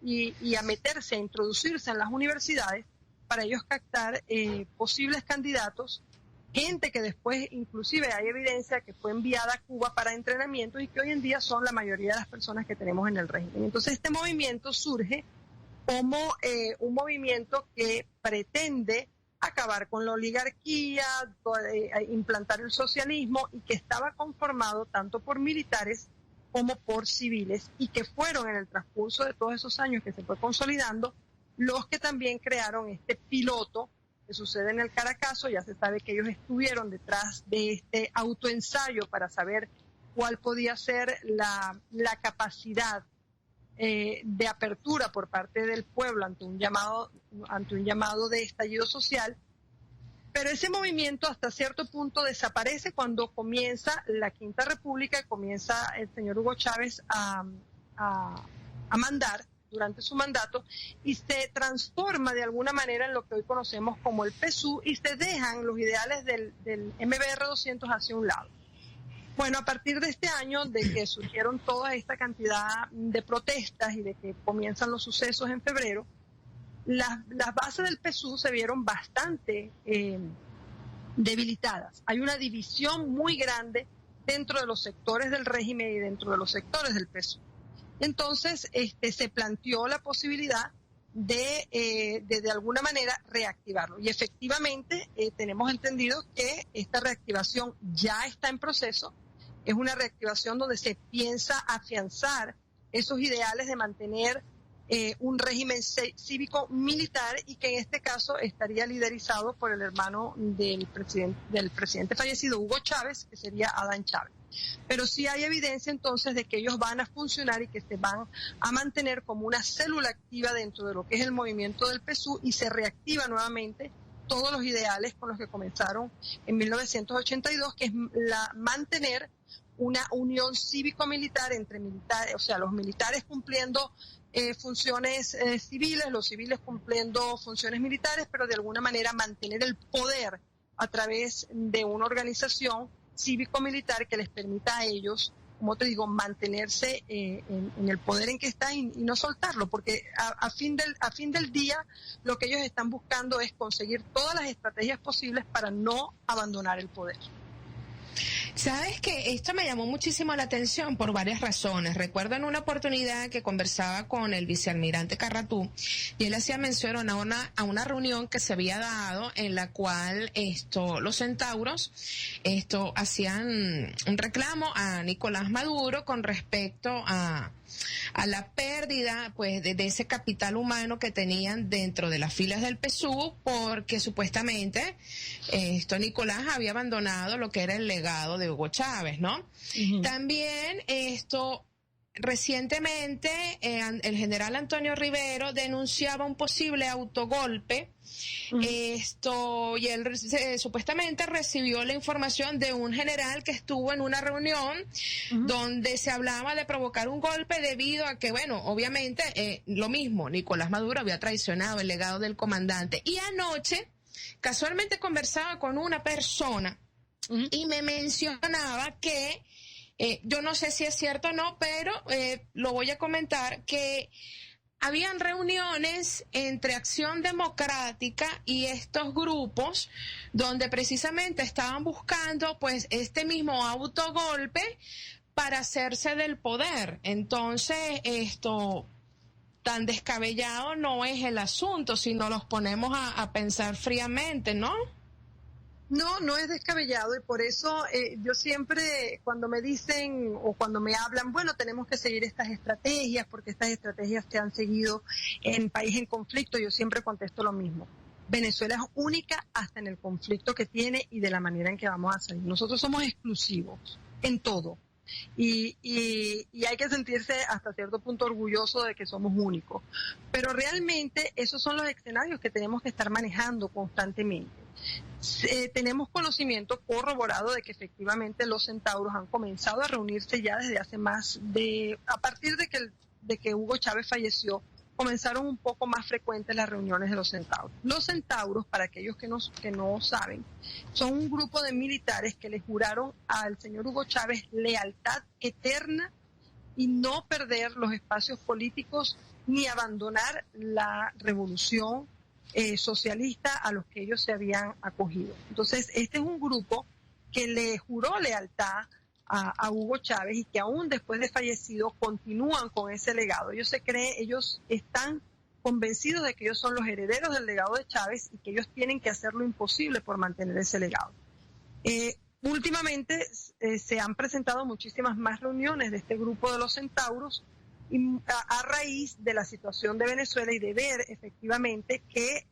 y a meterse, a introducirse en las universidades para ellos captar posibles candidatos, gente que después inclusive hay evidencia que fue enviada a Cuba para entrenamiento y que hoy en día son la mayoría de las personas que tenemos en el régimen. Entonces este movimiento surge como un movimiento que pretende acabar con la oligarquía, implantar el socialismo, y que estaba conformado tanto por militares como por civiles, y que fueron en el transcurso de todos esos años que se fue consolidando los que también crearon este piloto que sucede en el Caracazo. Ya se sabe que ellos estuvieron detrás de este autoensayo para saber cuál podía ser la capacidad de apertura por parte del pueblo ante un llamado de estallido social, pero ese movimiento hasta cierto punto desaparece cuando comienza la Quinta República, comienza el señor Hugo Chávez a mandar durante su mandato y se transforma de alguna manera en lo que hoy conocemos como el PSUV y se dejan los ideales del MBR 200 hacia un lado. Bueno, a partir de este año, de que surgieron toda esta cantidad de protestas y de que comienzan los sucesos en febrero, las bases del PSUV se vieron bastante debilitadas. Hay una división muy grande dentro de los sectores del régimen y dentro de los sectores del PSUV. Entonces, se planteó la posibilidad de alguna manera reactivarlo. Y efectivamente tenemos entendido que esta reactivación ya está en proceso. Es una reactivación donde se piensa afianzar esos ideales de mantener un régimen cívico-militar y que en este caso estaría liderizado por el hermano del presidente fallecido Hugo Chávez, que sería Adán Chávez. Pero sí hay evidencia entonces de que ellos van a funcionar y que se van a mantener como una célula activa dentro de lo que es el movimiento del PSUV y se reactiva nuevamente todos los ideales con los que comenzaron en 1982, que es mantener una unión cívico-militar entre militares, o sea, los militares cumpliendo funciones civiles, los civiles cumpliendo funciones militares, pero de alguna manera mantener el poder a través de una organización cívico-militar que les permita a ellos, como te digo, mantenerse en el poder en que están y no soltarlo, porque a fin del día lo que ellos están buscando es conseguir todas las estrategias posibles para no abandonar el poder. Sabes que esto me llamó muchísimo la atención por varias razones. Recuerdo en una oportunidad que conversaba con el vicealmirante Carratú y él hacía mención a una reunión que se había dado en la cual los centauros hacían un reclamo a Nicolás Maduro con respecto a la pérdida pues de ese capital humano que tenían dentro de las filas del PSUV, porque supuestamente Nicolás había abandonado lo que era el legado de Hugo Chávez, ¿no? Uh-huh. También recientemente el general Antonio Rivero denunciaba un posible autogolpe. Uh-huh. Y él supuestamente recibió la información de un general que estuvo en una reunión uh-huh. donde se hablaba de provocar un golpe debido a que, bueno, obviamente lo mismo, Nicolás Maduro había traicionado el legado del comandante. Y anoche casualmente conversaba con una persona uh-huh. y me mencionaba que yo no sé si es cierto o no, pero lo voy a comentar, que habían reuniones entre Acción Democrática y estos grupos donde precisamente estaban buscando pues este mismo autogolpe para hacerse del poder. Entonces, tan descabellado no es el asunto si no los ponemos a pensar fríamente, ¿no? No es descabellado y por eso yo siempre cuando me dicen o cuando me hablan, bueno, tenemos que seguir estas estrategias porque estas estrategias se han seguido en país en conflicto, yo siempre contesto lo mismo. Venezuela es única hasta en el conflicto que tiene y de la manera en que vamos a salir. Nosotros somos exclusivos en todo y hay que sentirse hasta cierto punto orgulloso de que somos únicos. Pero realmente esos son los escenarios que tenemos que estar manejando constantemente. Tenemos conocimiento corroborado de que efectivamente los centauros han comenzado a reunirse ya desde hace a partir de que Hugo Chávez falleció, comenzaron un poco más frecuentes las reuniones de los centauros. Los centauros, para aquellos que no saben, son un grupo de militares que le juraron al señor Hugo Chávez lealtad eterna y no perder los espacios políticos ni abandonar la revolución socialista a los que ellos se habían acogido. Entonces, este es un grupo que le juró lealtad a Hugo Chávez y que aún después de fallecido continúan con ese legado. Ellos están convencidos de que ellos son los herederos del legado de Chávez y que ellos tienen que hacer lo imposible por mantener ese legado. Últimamente se han presentado muchísimas más reuniones de este grupo de los centauros a raíz de la situación de Venezuela y de ver efectivamente que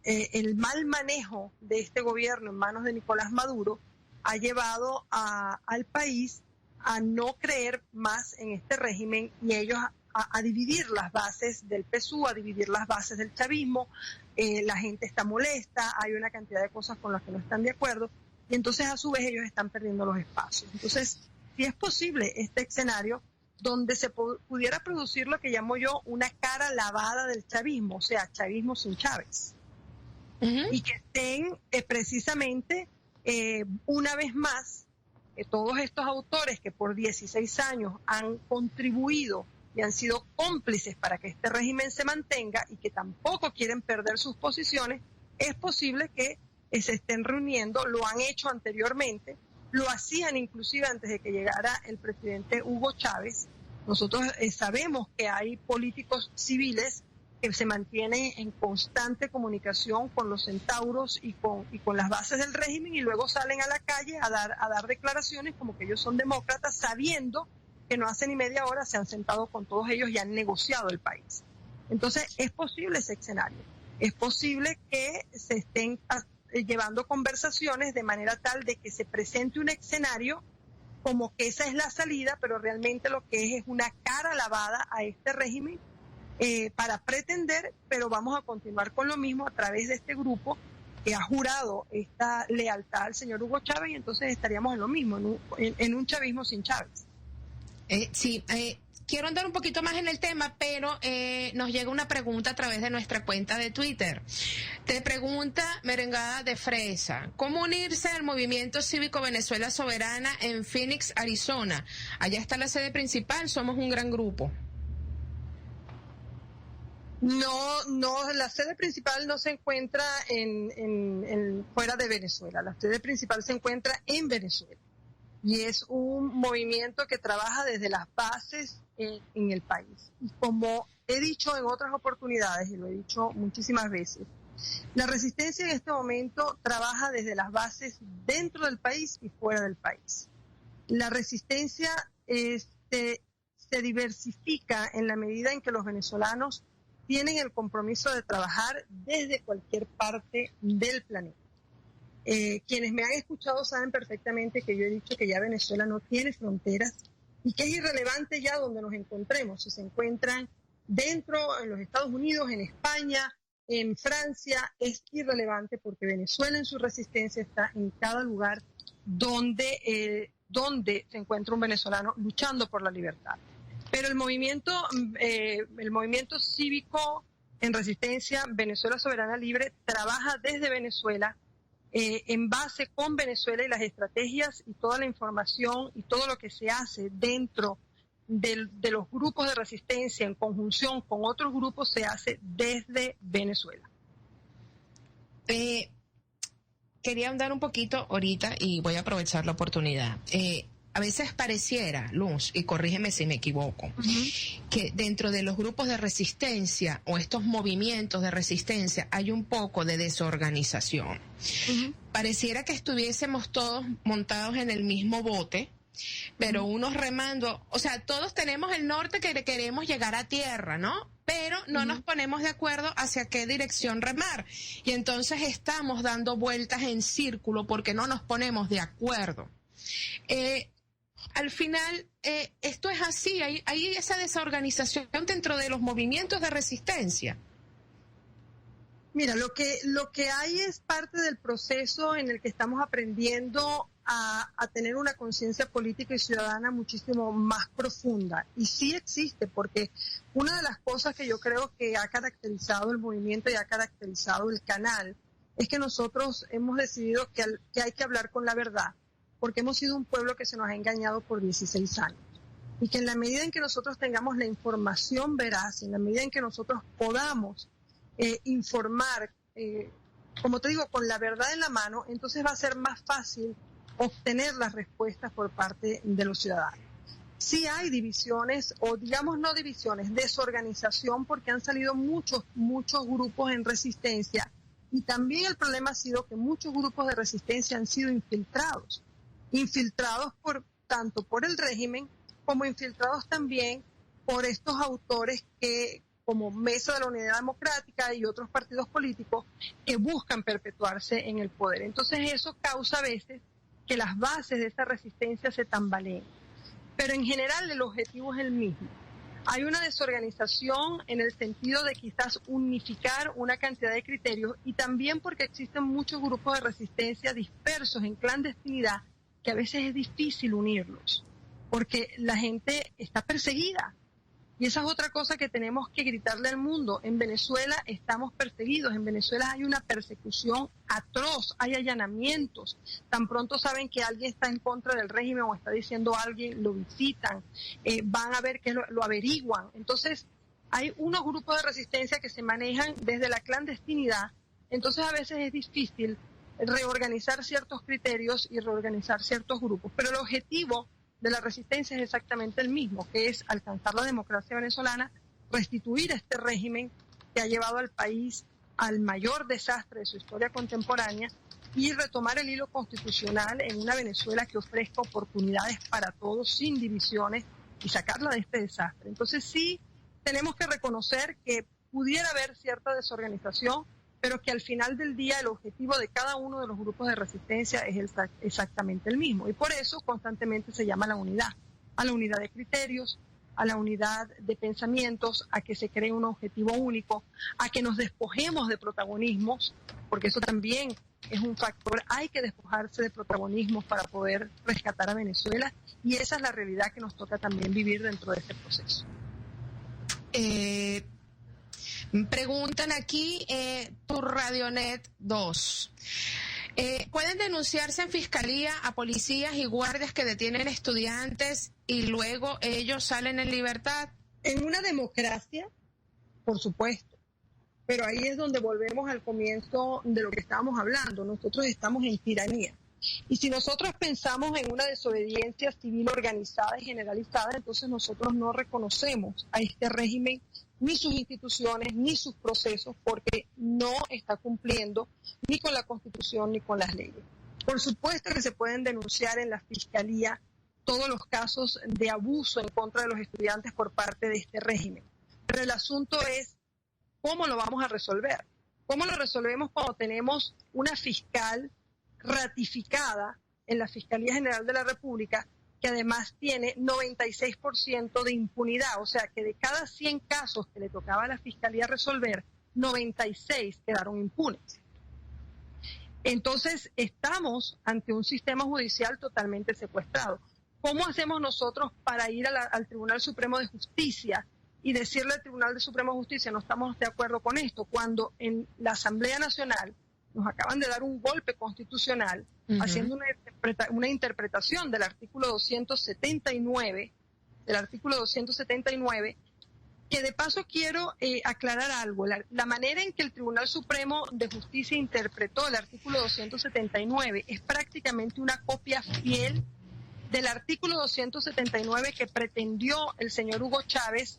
el mal manejo de este gobierno en manos de Nicolás Maduro ha llevado al país a no creer más en este régimen y ellos a dividir las bases del PSUV, a dividir las bases del chavismo. La gente está molesta, hay una cantidad de cosas con las que no están de acuerdo, y entonces a su vez ellos están perdiendo los espacios. Entonces, si es posible este escenario donde se pudiera producir lo que llamo yo una cara lavada del chavismo, o sea, chavismo sin Chávez, y que estén precisamente una vez más todos estos autores que por 16 años han contribuido y han sido cómplices para que este régimen se mantenga y que tampoco quieren perder sus posiciones, es posible que se estén reuniendo, lo han hecho anteriormente, lo hacían inclusive antes de que llegara el presidente Hugo Chávez. Nosotros sabemos que hay políticos civiles que se mantienen en constante comunicación con los centauros y con las bases del régimen, y luego salen a la calle a dar declaraciones como que ellos son demócratas, sabiendo que no hace ni media hora se han sentado con todos ellos y han negociado el país. Entonces, es posible ese escenario. Es posible que se estén llevando conversaciones de manera tal de que se presente un escenario como que esa es la salida, pero realmente lo que es una cara lavada a este régimen para pretender, pero vamos a continuar con lo mismo a través de este grupo que ha jurado esta lealtad al señor Hugo Chávez, y entonces estaríamos en lo mismo, en un chavismo sin Chávez. Quiero andar un poquito más en el tema, pero nos llega una pregunta a través de nuestra cuenta de Twitter. Te pregunta Merengada de Fresa, ¿cómo unirse al Movimiento Cívico Venezuela Soberana en Phoenix, Arizona? Allá está la sede principal, somos un gran grupo. No, la sede principal no se encuentra fuera de Venezuela. La sede principal se encuentra en Venezuela. Y es un movimiento que trabaja desde las bases en el país. Y como he dicho en otras oportunidades, y lo he dicho muchísimas veces, la resistencia en este momento trabaja desde las bases dentro del país y fuera del país. La resistencia se diversifica en la medida en que los venezolanos tienen el compromiso de trabajar desde cualquier parte del planeta. Quienes me han escuchado saben perfectamente que yo he dicho que ya Venezuela no tiene fronteras y que es irrelevante ya donde nos encontremos. Si se encuentran dentro, en los Estados Unidos, en España, en Francia, es irrelevante porque Venezuela en su resistencia está en cada lugar donde se encuentra un venezolano luchando por la libertad. Pero el movimiento cívico en resistencia Venezuela Soberana Libre trabaja desde Venezuela, en base con Venezuela, y las estrategias y toda la información y todo lo que se hace dentro de los grupos de resistencia en conjunción con otros grupos se hace desde Venezuela. Quería andar un poquito ahorita y voy a aprovechar la oportunidad. A veces pareciera, Luz, y corrígeme si me equivoco, que dentro de los grupos de resistencia o estos movimientos de resistencia hay un poco de desorganización. Pareciera que estuviésemos todos montados en el mismo bote, pero unos remando, o sea, todos tenemos el norte que queremos llegar a tierra, ¿no? Pero no nos ponemos de acuerdo hacia qué dirección remar. Y entonces estamos dando vueltas en círculo porque no nos ponemos de acuerdo. Al final, esto es así, hay esa desorganización dentro de los movimientos de resistencia. Mira, lo que hay es parte del proceso en el que estamos aprendiendo a tener una conciencia política y ciudadana muchísimo más profunda. Y sí existe, porque una de las cosas que yo creo que ha caracterizado el movimiento y ha caracterizado el canal es que nosotros hemos decidido que hay que hablar con la verdad, porque hemos sido un pueblo que se nos ha engañado por 16 años. Y que en la medida en que nosotros tengamos la información veraz, en la medida en que nosotros podamos informar, como te digo, con la verdad en la mano, entonces va a ser más fácil obtener las respuestas por parte de los ciudadanos. Sí hay divisiones, o digamos no divisiones, desorganización, porque han salido muchos grupos en resistencia, y también el problema ha sido que muchos grupos de resistencia han sido infiltrados tanto por el régimen como infiltrados también por estos autores que, como Mesa de la Unidad Democrática y otros partidos políticos, que buscan perpetuarse en el poder. Entonces eso causa a veces que las bases de esa resistencia se tambaleen. Pero en general el objetivo es el mismo. Hay una desorganización en el sentido de quizás unificar una cantidad de criterios y también porque existen muchos grupos de resistencia dispersos en clandestinidad que a veces es difícil unirlos porque la gente está perseguida. Y esa es otra cosa que tenemos que gritarle al mundo. En Venezuela estamos perseguidos, en Venezuela hay una persecución atroz, hay allanamientos. Tan pronto saben que alguien está en contra del régimen o está diciendo a alguien, lo visitan, van a ver que lo averiguan. Entonces, hay unos grupos de resistencia que se manejan desde la clandestinidad. Entonces, a veces es difícil reorganizar ciertos criterios y reorganizar ciertos grupos. Pero el objetivo de la resistencia es exactamente el mismo, que es alcanzar la democracia venezolana, restituir este régimen que ha llevado al país al mayor desastre de su historia contemporánea y retomar el hilo constitucional en una Venezuela que ofrezca oportunidades para todos sin divisiones y sacarla de este desastre. Entonces sí tenemos que reconocer que pudiera haber cierta desorganización, pero que al final del día el objetivo de cada uno de los grupos de resistencia es exactamente el mismo. Y por eso constantemente se llama a la unidad de criterios, a la unidad de pensamientos, a que se cree un objetivo único, a que nos despojemos de protagonismos, porque eso también es un factor. Hay que despojarse de protagonismos para poder rescatar a Venezuela y esa es la realidad que nos toca también vivir dentro de este proceso. Preguntan aquí, tu Radionet 2. ¿Pueden denunciarse en fiscalía a policías y guardias que detienen estudiantes y luego ellos salen en libertad? En una democracia, por supuesto, pero ahí es donde volvemos al comienzo de lo que estábamos hablando. Nosotros estamos en tiranía. Y si nosotros pensamos en una desobediencia civil organizada y generalizada, entonces nosotros no reconocemos a este régimen ni sus instituciones, ni sus procesos, porque no está cumpliendo ni con la Constitución ni con las leyes. Por supuesto que se pueden denunciar en la Fiscalía todos los casos de abuso en contra de los estudiantes por parte de este régimen. Pero el asunto es cómo lo vamos a resolver. ¿Cómo lo resolvemos cuando tenemos una fiscal ratificada en la Fiscalía General de la República que además tiene 96% de impunidad? O sea, que de cada 100 casos que le tocaba a la Fiscalía resolver, 96 quedaron impunes. Entonces, estamos ante un sistema judicial totalmente secuestrado. ¿Cómo hacemos nosotros para ir al Tribunal Supremo de Justicia y decirle al Tribunal Supremo de Justicia no estamos de acuerdo con esto, cuando en la Asamblea Nacional nos acaban de dar un golpe constitucional haciendo una interpretación del artículo 279, que de paso quiero aclarar algo. La manera en que el Tribunal Supremo de Justicia interpretó el artículo 279 es prácticamente una copia fiel del artículo 279 que pretendió el señor Hugo Chávez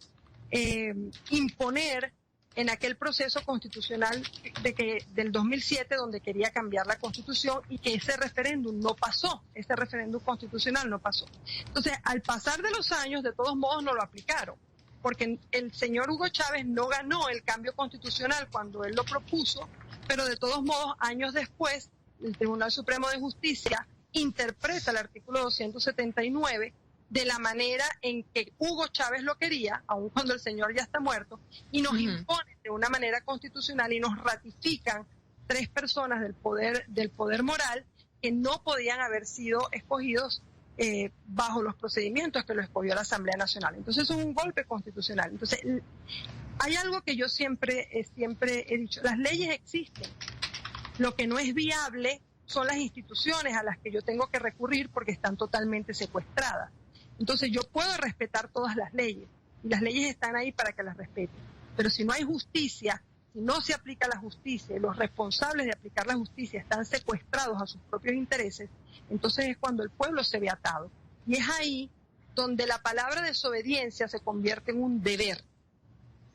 imponer en aquel proceso constitucional del 2007, donde quería cambiar la Constitución y que ese referéndum no pasó, ese referéndum constitucional no pasó. Entonces, al pasar de los años, de todos modos no lo aplicaron, porque el señor Hugo Chávez no ganó el cambio constitucional cuando él lo propuso, pero de todos modos, años después, el Tribunal Supremo de Justicia interpreta el artículo 279 de la manera en que Hugo Chávez lo quería, aun cuando el señor ya está muerto, y nos impone de una manera constitucional y nos ratifican 3 personas del poder moral que no podían haber sido escogidos bajo los procedimientos que lo escogió la Asamblea Nacional. Entonces es un golpe constitucional. Entonces hay algo que yo siempre he dicho, las leyes existen, lo que no es viable son las instituciones a las que yo tengo que recurrir porque están totalmente secuestradas. Entonces yo puedo respetar todas las leyes y las leyes están ahí para que las respeten. Pero si no hay justicia, si no se aplica la justicia y los responsables de aplicar la justicia están secuestrados a sus propios intereses, entonces es cuando el pueblo se ve atado. Y es ahí donde la palabra desobediencia se convierte en un deber.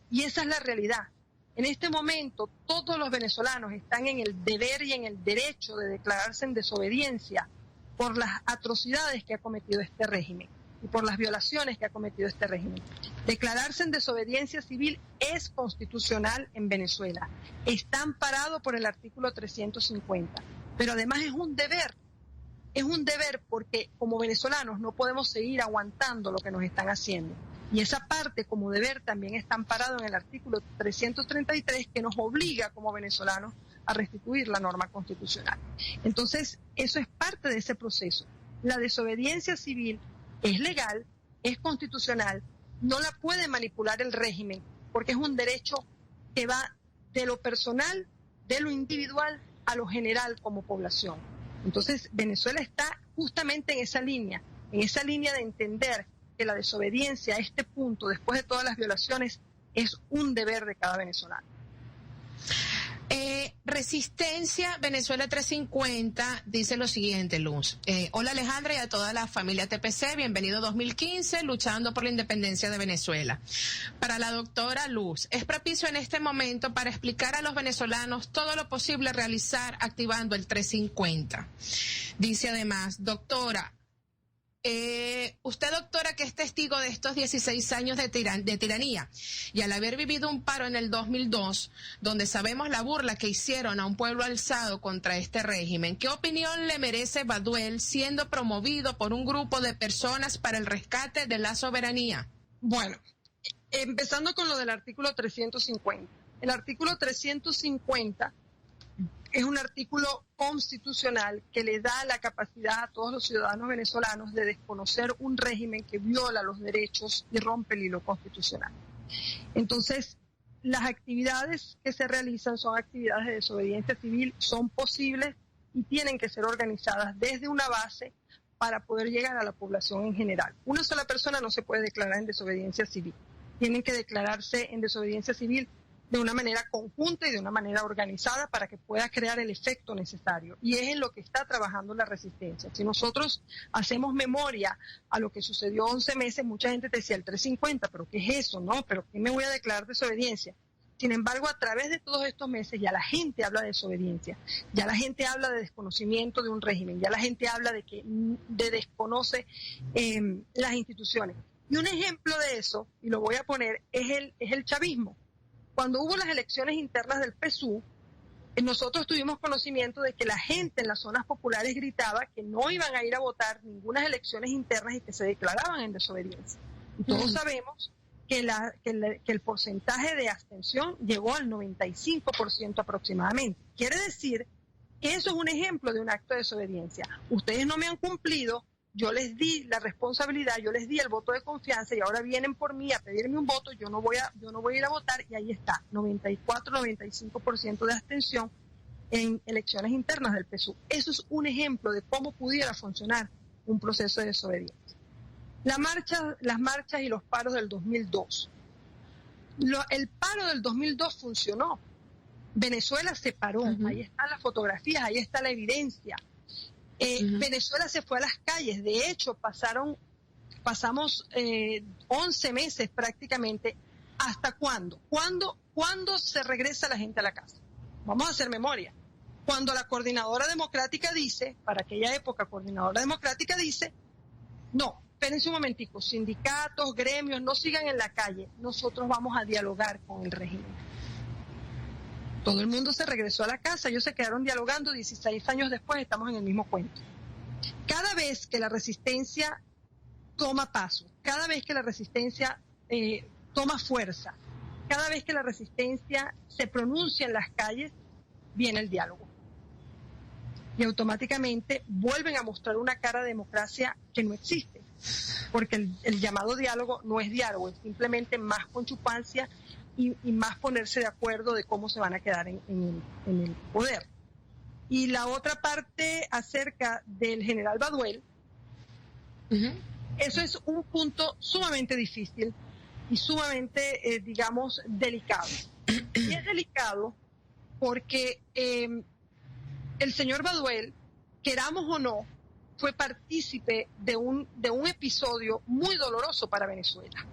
Y esa es la realidad. En este momento todos los venezolanos están en el deber y en el derecho de declararse en desobediencia por las atrocidades que ha cometido este régimen y por las violaciones que ha cometido este régimen. Declararse en desobediencia civil es constitucional en Venezuela. Está amparado por el artículo 350. Pero además es un deber. Es un deber porque como venezolanos no podemos seguir aguantando lo que nos están haciendo. Y esa parte como deber también está amparado en el artículo 333 que nos obliga como venezolanos a restituir la norma constitucional. Entonces, eso es parte de ese proceso. La desobediencia civil es legal, es constitucional, no la puede manipular el régimen, porque es un derecho que va de lo personal, de lo individual, a lo general como población. Entonces, Venezuela está justamente en esa línea de entender que la desobediencia a este punto, después de todas las violaciones, es un deber de cada venezolano. Resistencia Venezuela 350 dice lo siguiente, Luz. Hola Alejandra y a toda la familia TPC, bienvenido 2015, luchando por la independencia de Venezuela. Para la doctora Luz, es propicio en este momento para explicar a los venezolanos todo lo posible realizar activando el 350. Dice además, doctora, usted, doctora, que es testigo de estos 16 años de tiranía y al haber vivido un paro en el 2002, donde sabemos la burla que hicieron a un pueblo alzado contra este régimen, ¿qué opinión le merece Baduel siendo promovido por un grupo de personas para el rescate de la soberanía? Bueno, empezando con lo del artículo 350. El artículo 350 es un artículo constitucional que le da la capacidad a todos los ciudadanos venezolanos de desconocer un régimen que viola los derechos y rompe el hilo constitucional. Entonces, las actividades que se realizan son actividades de desobediencia civil, son posibles y tienen que ser organizadas desde una base para poder llegar a la población en general. Una sola persona no se puede declarar en desobediencia civil. Tienen que declararse en desobediencia civil de una manera conjunta y de una manera organizada para que pueda crear el efecto necesario. Y es en lo que está trabajando la resistencia. Si nosotros hacemos memoria a lo que sucedió 11 meses, mucha gente te decía el 350, pero ¿qué es eso? No, pero ¿qué me voy a declarar desobediencia? Sin embargo, a través de todos estos meses ya la gente habla de desobediencia, ya la gente habla de desconocimiento de un régimen, ya la gente habla de que desconoce las instituciones. Y un ejemplo de eso, y lo voy a poner, es el chavismo. Cuando hubo las elecciones internas del PSUV, nosotros tuvimos conocimiento de que la gente en las zonas populares gritaba que no iban a ir a votar ninguna elecciones internas y que se declaraban en desobediencia. Y todos sabemos que el porcentaje de abstención llegó al 95% aproximadamente. Quiere decir que eso es un ejemplo de un acto de desobediencia. Ustedes no me han cumplido, yo les di la responsabilidad, yo les di el voto de confianza y ahora vienen por mí a pedirme un voto, yo no voy a ir a votar y ahí está, 94-95% de abstención en elecciones internas del PSUV. Eso es un ejemplo de cómo pudiera funcionar un proceso de desobediencia. Las marchas y los paros del 2002. El paro del 2002 funcionó. Venezuela se paró, ahí están las fotografías, ahí está la evidencia. Venezuela se fue a las calles, de hecho pasamos 11 meses prácticamente. ¿Hasta cuándo? ¿Cuándo se regresa la gente a la casa? Vamos a hacer memoria. Cuando la Coordinadora Democrática dice, para aquella época Coordinadora Democrática dice, no, espérense un momentico, sindicatos, gremios, no sigan en la calle, nosotros vamos a dialogar con el régimen. Todo el mundo se regresó a la casa, ellos se quedaron dialogando, 16 años después estamos en el mismo cuento. Cada vez que la resistencia toma paso, cada vez que la resistencia toma fuerza, cada vez que la resistencia se pronuncia en las calles, viene el diálogo. Y automáticamente vuelven a mostrar una cara de democracia que no existe, porque el llamado diálogo no es diálogo, es simplemente más conchupancia y más ponerse de acuerdo de cómo se van a quedar en el poder. Y la otra parte acerca del general Baduel, eso es un punto sumamente difícil y sumamente, delicado. Y es delicado porque el señor Baduel, queramos o no, fue partícipe de un episodio muy doloroso para Venezuela.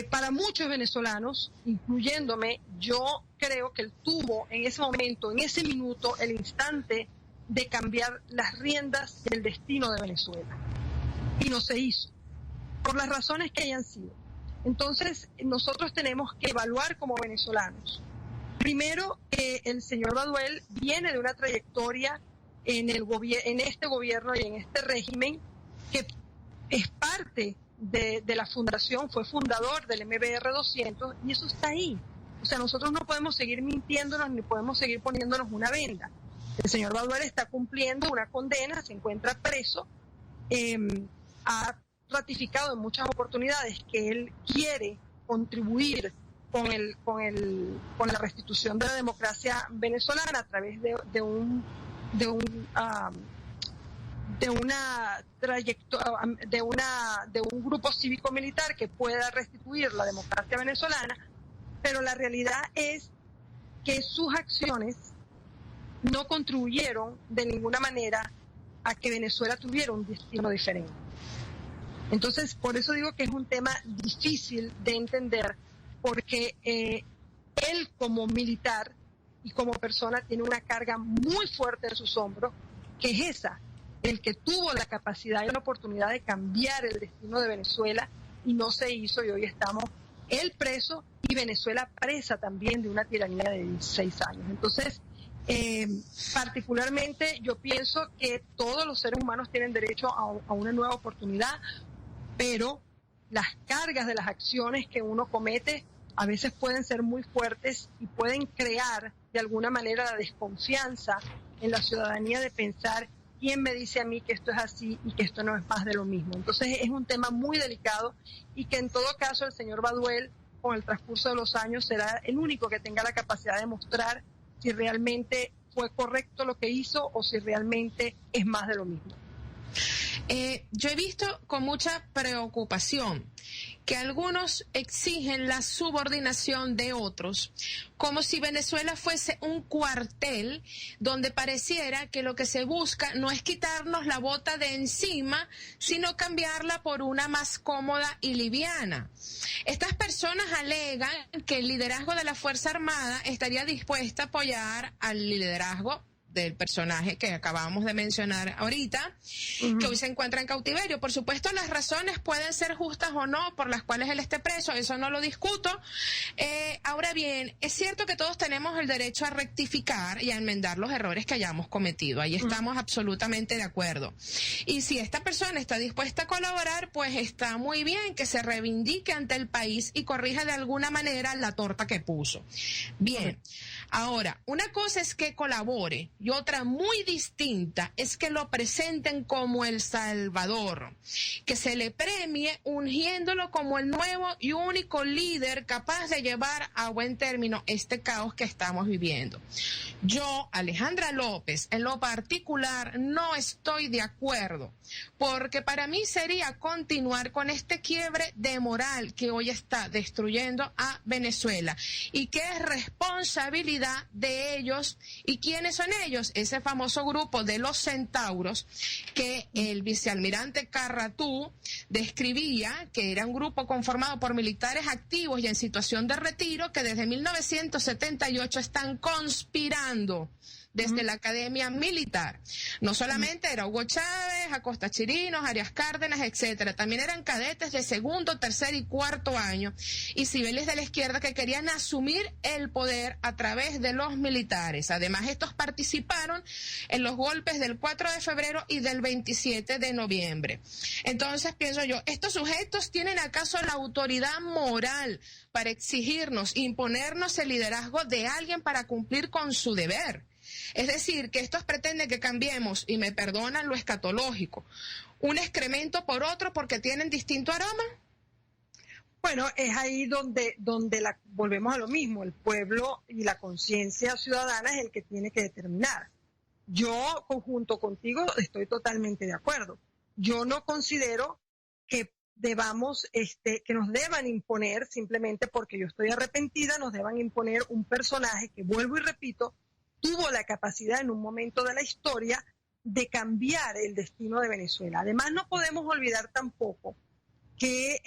Para muchos venezolanos, incluyéndome, yo creo que él tuvo en ese momento, en ese minuto, el instante de cambiar las riendas del destino de Venezuela. Y no se hizo, por las razones que hayan sido. Entonces, nosotros tenemos que evaluar como venezolanos. Primero, que el señor Baduel viene de una trayectoria en este gobierno y en este régimen que es parte de la fundación, fue fundador del MBR 200 y eso está ahí. O sea, nosotros no podemos seguir mintiéndonos ni podemos seguir poniéndonos una venda. El señor Baduel está cumpliendo una condena, se encuentra preso, ha ratificado en muchas oportunidades que él quiere contribuir con la restitución de la democracia venezolana a través de un grupo cívico-militar que pueda restituir la democracia venezolana, pero la realidad es que sus acciones no contribuyeron de ninguna manera a que Venezuela tuviera un destino diferente. Entonces, por eso digo que es un tema difícil de entender, porque él como militar y como persona tiene una carga muy fuerte en sus hombros, que es esa, el que tuvo la capacidad y la oportunidad de cambiar el destino de Venezuela y no se hizo, y hoy estamos él preso y Venezuela presa también de una tiranía de 16 años. Entonces, particularmente yo pienso que todos los seres humanos tienen derecho a una nueva oportunidad, pero las cargas de las acciones que uno comete a veces pueden ser muy fuertes y pueden crear de alguna manera la desconfianza en la ciudadanía de pensar quién me dice a mí que esto es así y que esto no es más de lo mismo. Entonces es un tema muy delicado y que en todo caso el señor Baduel con el transcurso de los años será el único que tenga la capacidad de mostrar si realmente fue correcto lo que hizo o si realmente es más de lo mismo. Yo he visto con mucha preocupación que algunos exigen la subordinación de otros, como si Venezuela fuese un cuartel donde pareciera que lo que se busca no es quitarnos la bota de encima, sino cambiarla por una más cómoda y liviana. Estas personas alegan que el liderazgo de la Fuerza Armada estaría dispuesta a apoyar al liderazgo del personaje que acabamos de mencionar ahorita, que hoy se encuentra en cautiverio. Por supuesto, las razones pueden ser justas o no por las cuales él esté preso, eso no lo discuto. Ahora bien, es cierto que todos tenemos el derecho a rectificar y a enmendar los errores que hayamos cometido. Ahí estamos absolutamente de acuerdo. Y si esta persona está dispuesta a colaborar, pues está muy bien que se reivindique ante el país y corrija de alguna manera la torta que puso. Bien. Ahora, una cosa es que colabore y otra muy distinta es que lo presenten como el Salvador, que se le premie ungiéndolo como el nuevo y único líder capaz de llevar a buen término este caos que estamos viviendo. Yo, Alejandra López, en lo particular no estoy de acuerdo, porque para mí sería continuar con este quiebre de moral que hoy está destruyendo a Venezuela y que es responsabilidad de ellos. ¿Y quiénes son ellos? Ese famoso grupo de los centauros que el vicealmirante Carratú describía que era un grupo conformado por militares activos y en situación de retiro que desde 1978 están conspirando desde la Academia Militar. No solamente era Hugo Chávez, Acosta Chirinos, Arias Cárdenas, etcétera. También eran cadetes de segundo, tercer y cuarto año y civiles de la izquierda que querían asumir el poder a través de los militares. Además, estos participaron en los golpes del 4 de febrero y del 27 de noviembre. Entonces, pienso yo, ¿estos sujetos tienen acaso la autoridad moral para exigirnos, imponernos el liderazgo de alguien para cumplir con su deber? Es decir, que estos pretenden que cambiemos, y me perdonan lo escatológico, un excremento por otro porque tienen distinto aroma. Bueno, es ahí donde volvemos a lo mismo, el pueblo y la conciencia ciudadana es el que tiene que determinar. Yo, junto contigo, estoy totalmente de acuerdo. Yo no considero que que nos deban imponer, simplemente porque yo estoy arrepentida, nos deban imponer un personaje que, vuelvo y repito, tuvo la capacidad en un momento de la historia de cambiar el destino de Venezuela. Además, no podemos olvidar tampoco que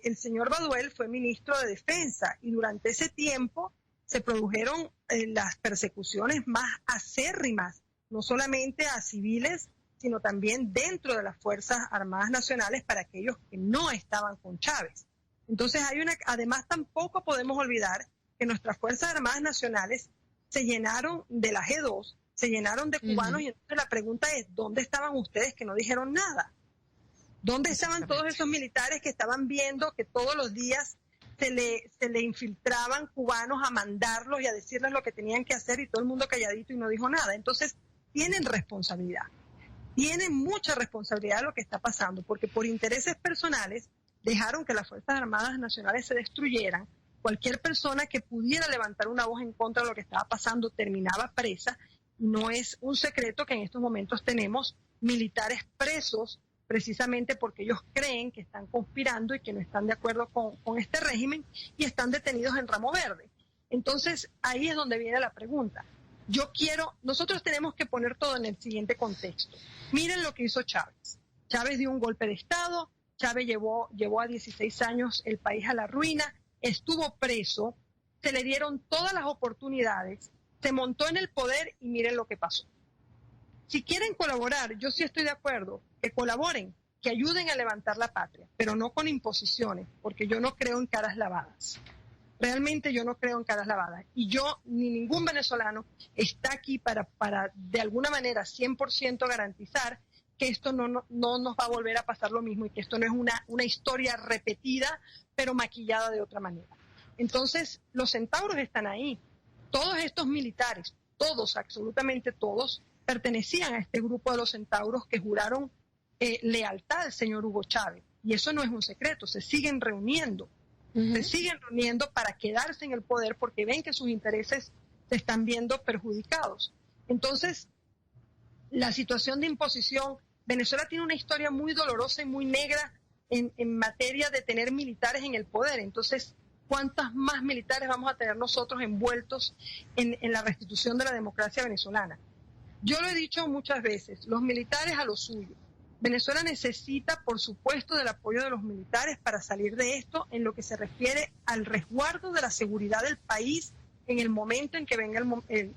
el señor Baduel fue ministro de Defensa y durante ese tiempo se produjeron las persecuciones más acérrimas, no solamente a civiles, sino también dentro de las Fuerzas Armadas Nacionales para aquellos que no estaban con Chávez. Entonces, además tampoco podemos olvidar que nuestras Fuerzas Armadas Nacionales se llenaron de la G2, se llenaron de cubanos y entonces la pregunta es, ¿dónde estaban ustedes que no dijeron nada? ¿Dónde estaban todos esos militares que estaban viendo que todos los días se le infiltraban cubanos a mandarlos y a decirles lo que tenían que hacer y todo el mundo calladito y no dijo nada? Entonces, tienen responsabilidad. Tienen mucha responsabilidad de lo que está pasando, porque por intereses personales dejaron que las Fuerzas Armadas Nacionales se destruyeran. Cualquier persona que pudiera levantar una voz en contra de lo que estaba pasando terminaba presa. No es un secreto que en estos momentos tenemos militares presos precisamente porque ellos creen que están conspirando y que no están de acuerdo con este régimen y están detenidos en Ramo Verde. Entonces, ahí es donde viene la pregunta. Nosotros tenemos que poner todo en el siguiente contexto. Miren lo que hizo Chávez. Chávez dio un golpe de Estado, Chávez llevó a 16 años el país a la ruina, estuvo preso, se le dieron todas las oportunidades, se montó en el poder y miren lo que pasó. Si quieren colaborar, yo sí estoy de acuerdo, que colaboren, que ayuden a levantar la patria, pero no con imposiciones, porque yo no creo en caras lavadas. Realmente yo no creo en caras lavadas. Y yo, ni ningún venezolano, está aquí para de alguna manera 100% garantizar que esto no nos va a volver a pasar lo mismo y que esto no es una historia repetida, pero maquillada de otra manera. Entonces, los centauros están ahí. Todos estos militares, todos, absolutamente todos, pertenecían a este grupo de los centauros que juraron lealtad al señor Hugo Chávez. Y eso no es un secreto, se siguen reuniendo. Se siguen reuniendo para quedarse en el poder porque ven que sus intereses se están viendo perjudicados. Entonces, la situación de imposición, Venezuela tiene una historia muy dolorosa y muy negra en materia de tener militares en el poder. Entonces, ¿cuántas más militares vamos a tener nosotros envueltos en la restitución de la democracia venezolana? Yo lo he dicho muchas veces, los militares a lo suyo. Venezuela necesita, por supuesto, del apoyo de los militares para salir de esto en lo que se refiere al resguardo de la seguridad del país en el momento en que venga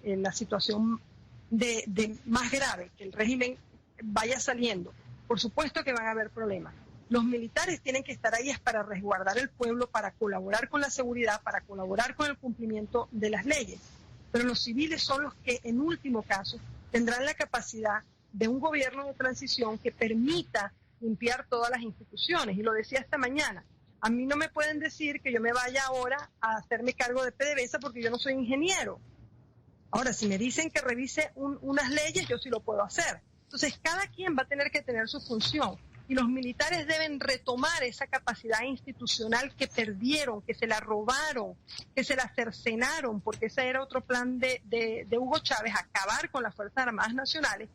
la situación de más grave, que el régimen vaya saliendo. Por supuesto que van a haber problemas. Los militares tienen que estar ahí es para resguardar el pueblo, para colaborar con la seguridad, para colaborar con el cumplimiento de las leyes. Pero los civiles son los que, en último caso, tendrán la capacidad de un gobierno de transición que permita limpiar todas las instituciones. Y lo decía esta mañana, a mí no me pueden decir que yo me vaya ahora a hacerme cargo de PDVSA porque yo no soy ingeniero. Ahora, si me dicen que revise unas leyes, yo sí lo puedo hacer. Entonces, cada quien va a tener que tener su función. Y los militares deben retomar esa capacidad institucional que perdieron, que se la robaron, que se la cercenaron, porque ese era otro plan de Hugo Chávez, acabar con las Fuerzas Armadas Nacionales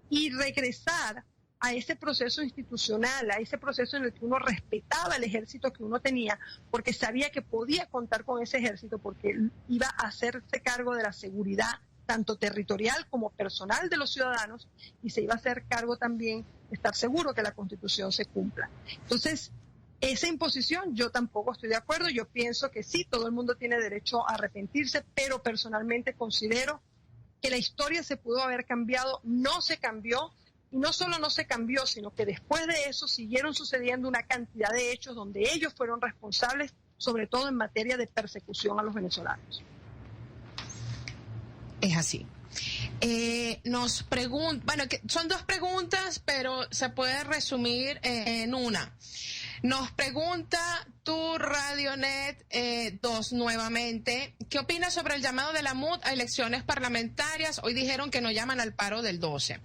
y regresar a ese proceso institucional, a ese proceso en el que uno respetaba el ejército que uno tenía, porque sabía que podía contar con ese ejército, porque iba a hacerse cargo de la seguridad tanto territorial como personal de los ciudadanos, y se iba a hacer cargo también de estar seguro que la Constitución se cumpla. Entonces, esa imposición yo tampoco estoy de acuerdo. Yo pienso que sí, todo el mundo tiene derecho a arrepentirse, pero personalmente considero que la historia se pudo haber cambiado, no se cambió, y no solo no se cambió, sino que después de eso siguieron sucediendo una cantidad de hechos donde ellos fueron responsables, sobre todo en materia de persecución a los venezolanos. Es así. Nos preguntan, bueno, que son dos preguntas, pero se puede resumir en una. Nos pregunta tu Radionet 2 nuevamente, ¿qué opinas sobre el llamado de la MUD a elecciones parlamentarias? Hoy dijeron que no llaman al paro del 12.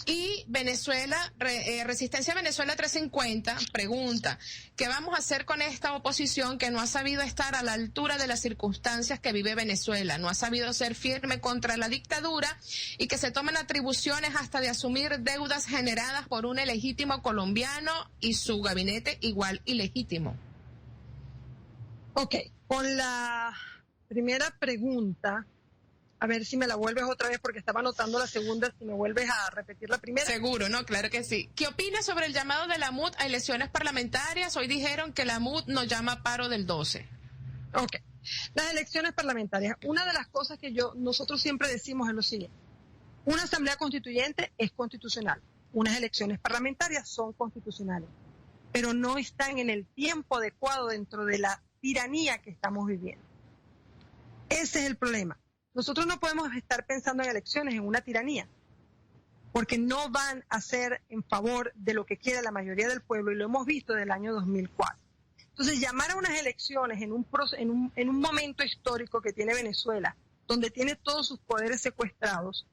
Y Venezuela, Resistencia Venezuela 350 pregunta, ¿qué vamos a hacer con esta oposición que no ha sabido estar a la altura de las circunstancias que vive Venezuela? No ha sabido ser firme contra la dictadura y que se toman atribuciones hasta de asumir deudas generadas por un ilegítimo colombiano y su gabinete igual ilegítimo. Ok, con la primera pregunta, a ver si me la vuelves otra vez porque estaba anotando la segunda, si me vuelves a repetir la primera. Seguro, ¿no? Claro que sí. ¿Qué opinas sobre el llamado de la MUD a elecciones parlamentarias? Hoy dijeron que la MUD no llama a paro del 12. Ok, las elecciones parlamentarias. Una de las cosas que nosotros siempre decimos es lo siguiente. Una asamblea constituyente es constitucional. Unas elecciones parlamentarias son constitucionales, pero no están en el tiempo adecuado dentro de la tiranía que estamos viviendo. Ese es el problema. Nosotros no podemos estar pensando en elecciones en una tiranía. porque no van a ser en favor de lo que quiere la mayoría del pueblo, y lo hemos visto desde el año 2004. Entonces, llamar a unas elecciones en un momento histórico que tiene Venezuela, donde tiene todos sus poderes secuestrados,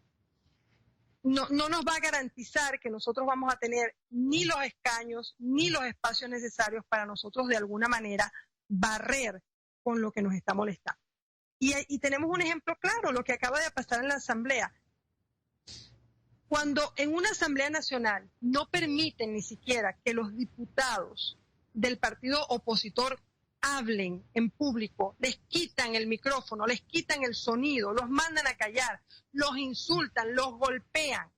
no nos va a garantizar que nosotros vamos a tener ni los escaños ni los espacios necesarios para nosotros de alguna manera barrer con lo que nos está molestando. Y tenemos un ejemplo claro, lo que acaba de pasar en la Asamblea. Cuando en una Asamblea Nacional no permiten ni siquiera que los diputados del partido opositor hablen en público, les quitan el micrófono, les quitan el sonido, los mandan a callar, los insultan, los golpean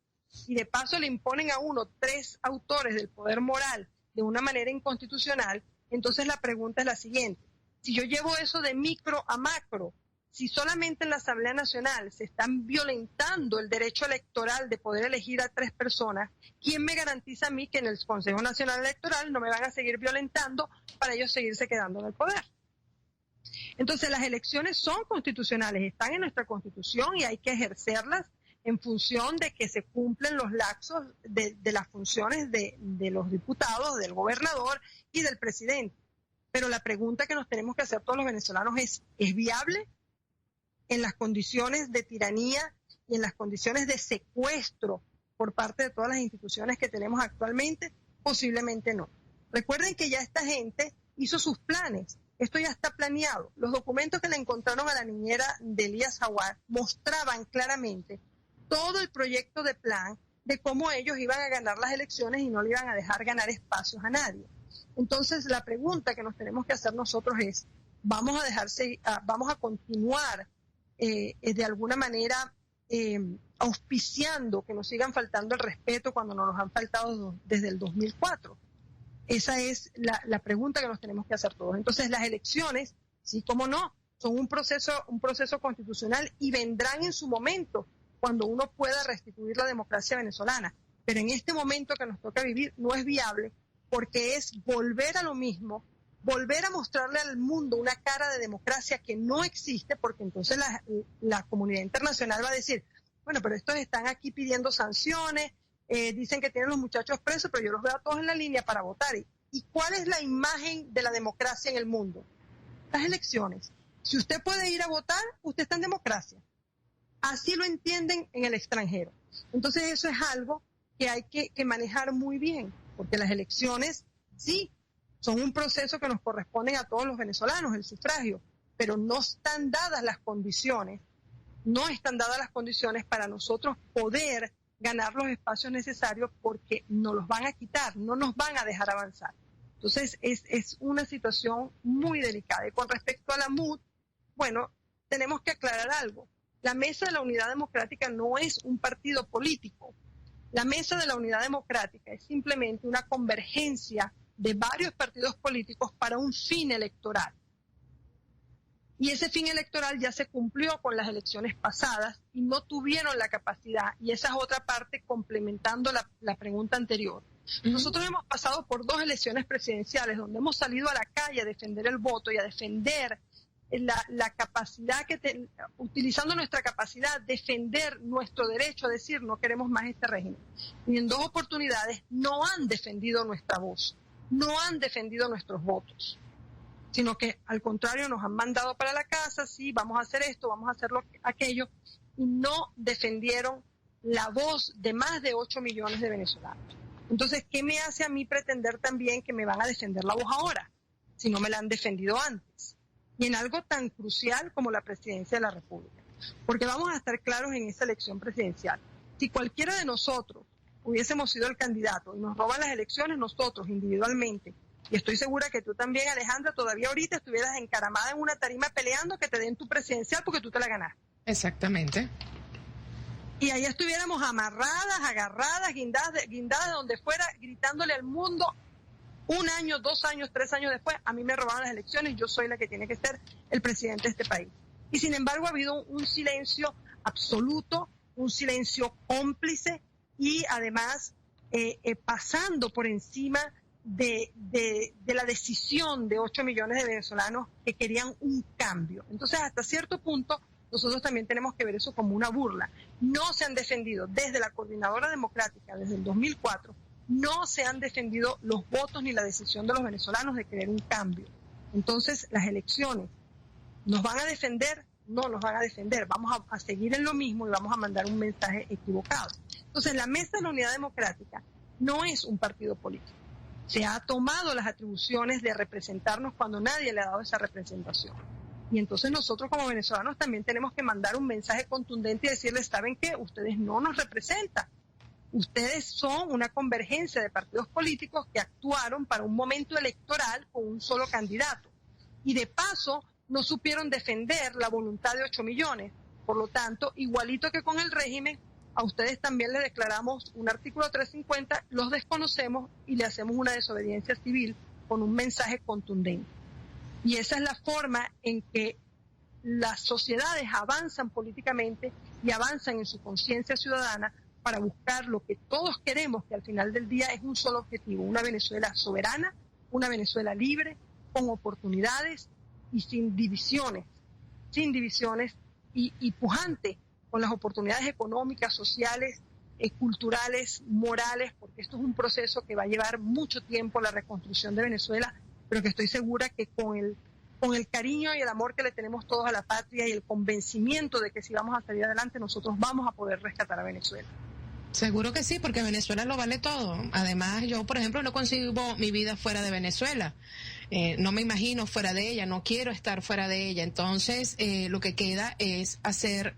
y de paso le imponen a uno 3 autores del poder moral de una manera inconstitucional, entonces la pregunta es la siguiente: si yo llevo eso de micro a macro, si solamente en la Asamblea Nacional se están violentando el derecho electoral de poder elegir a 3 personas, ¿quién me garantiza a mí que en el Consejo Nacional Electoral no me van a seguir violentando para ellos seguirse quedando en el poder? Entonces las elecciones son constitucionales, están en nuestra Constitución y hay que ejercerlas en función de que se cumplen los lapsos de las funciones de los diputados, del gobernador y del presidente. Pero la pregunta que nos tenemos que hacer todos los venezolanos ¿es viable? En las condiciones de tiranía y en las condiciones de secuestro por parte de todas las instituciones que tenemos actualmente, posiblemente no. Recuerden que ya esta gente hizo sus planes, esto ya está planeado. Los documentos que le encontraron a la niñera de Elías Jaguar mostraban claramente todo el proyecto de plan de cómo ellos iban a ganar las elecciones y no le iban a dejar ganar espacios a nadie. Entonces la pregunta que nos tenemos que hacer nosotros es, vamos a continuar de alguna manera auspiciando que nos sigan faltando el respeto cuando nos han faltado desde el 2004. Esa es la pregunta que nos tenemos que hacer todos. Entonces las elecciones, sí, cómo no, son un proceso constitucional y vendrán en su momento cuando uno pueda restituir la democracia venezolana. Pero en este momento que nos toca vivir no es viable, porque es volver a lo mismo, volver a mostrarle al mundo una cara de democracia que no existe, porque entonces la comunidad internacional va a decir, bueno, pero estos están aquí pidiendo sanciones, dicen que tienen los muchachos presos, pero yo los veo a todos en la línea para votar. ¿Y cuál es la imagen de la democracia en el mundo? Las elecciones. Si usted puede ir a votar, usted está en democracia. Así lo entienden en el extranjero. Entonces eso es algo que hay que manejar muy bien, porque las elecciones, sí, son un proceso que nos corresponden a todos los venezolanos, el sufragio, pero no están dadas las condiciones para nosotros poder ganar los espacios necesarios, porque nos los van a quitar, no nos van a dejar avanzar. Entonces es una situación muy delicada. Y con respecto a la MUD, bueno, tenemos que aclarar algo. La Mesa de la Unidad Democrática no es un partido político. La Mesa de la Unidad Democrática es simplemente una convergencia de varios partidos políticos para un fin electoral. Y ese fin electoral ya se cumplió con las elecciones pasadas y no tuvieron la capacidad, y esa es otra parte complementando la pregunta anterior. Nosotros hemos pasado por 2 elecciones presidenciales donde hemos salido a la calle a defender el voto y a defender la capacidad utilizando nuestra capacidad, defender nuestro derecho a decir no queremos más este régimen. Y en 2 oportunidades no han defendido nuestra voz, no han defendido nuestros votos, sino que al contrario nos han mandado para la casa, sí, vamos a hacer esto, vamos a hacer aquello, y no defendieron la voz de más de 8 millones de venezolanos. Entonces, ¿qué me hace a mí pretender también que me van a defender la voz ahora, si no me la han defendido antes? Y en algo tan crucial como la presidencia de la República. Porque vamos a estar claros en esa elección presidencial. Si cualquiera de nosotros hubiésemos sido el candidato y nos roban las elecciones nosotros individualmente, y estoy segura que tú también, Alejandra, todavía ahorita estuvieras encaramada en una tarima peleando que te den tu presidencial porque tú te la ganaste. Exactamente. Y ahí estuviéramos amarradas, agarradas, guindadas de donde fuera, gritándole al mundo 1 año, 2 años, 3 años después, a mí me robaron las elecciones, yo soy la que tiene que ser el presidente de este país. Y sin embargo ha habido un silencio absoluto, un silencio cómplice y además pasando por encima de la decisión de 8 millones de venezolanos que querían un cambio. Entonces, hasta cierto punto, nosotros también tenemos que ver eso como una burla. No se han defendido desde la Coordinadora Democrática, desde el 2004, no se han defendido los votos ni la decisión de los venezolanos de querer un cambio. Entonces, las elecciones, ¿nos van a defender? No nos van a defender. Vamos a seguir en lo mismo y vamos a mandar un mensaje equivocado. Entonces, la Mesa de la Unidad Democrática no es un partido político. Se ha tomado las atribuciones de representarnos cuando nadie le ha dado esa representación. Y entonces nosotros como venezolanos también tenemos que mandar un mensaje contundente y decirles, ¿saben qué? Ustedes no nos representan. Ustedes son una convergencia de partidos políticos que actuaron para un momento electoral con un solo candidato. Y de paso, no supieron defender la voluntad de 8 millones. Por lo tanto, igualito que con el régimen, a ustedes también les declaramos un artículo 350, los desconocemos y le hacemos una desobediencia civil con un mensaje contundente. Y esa es la forma en que las sociedades avanzan políticamente y avanzan en su conciencia ciudadana para buscar lo que todos queremos, que al final del día es un solo objetivo, una Venezuela soberana, una Venezuela libre, con oportunidades y sin divisiones y pujante con las oportunidades económicas, sociales, culturales, morales, porque esto es un proceso que va a llevar mucho tiempo, la reconstrucción de Venezuela, pero que estoy segura que con el cariño y el amor que le tenemos todos a la patria y el convencimiento de que si vamos a salir adelante, nosotros vamos a poder rescatar a Venezuela. Seguro que sí, porque Venezuela lo vale todo. Además, yo, por ejemplo, no concibo mi vida fuera de Venezuela. No me imagino fuera de ella, no quiero estar fuera de ella. Entonces, lo que queda es hacer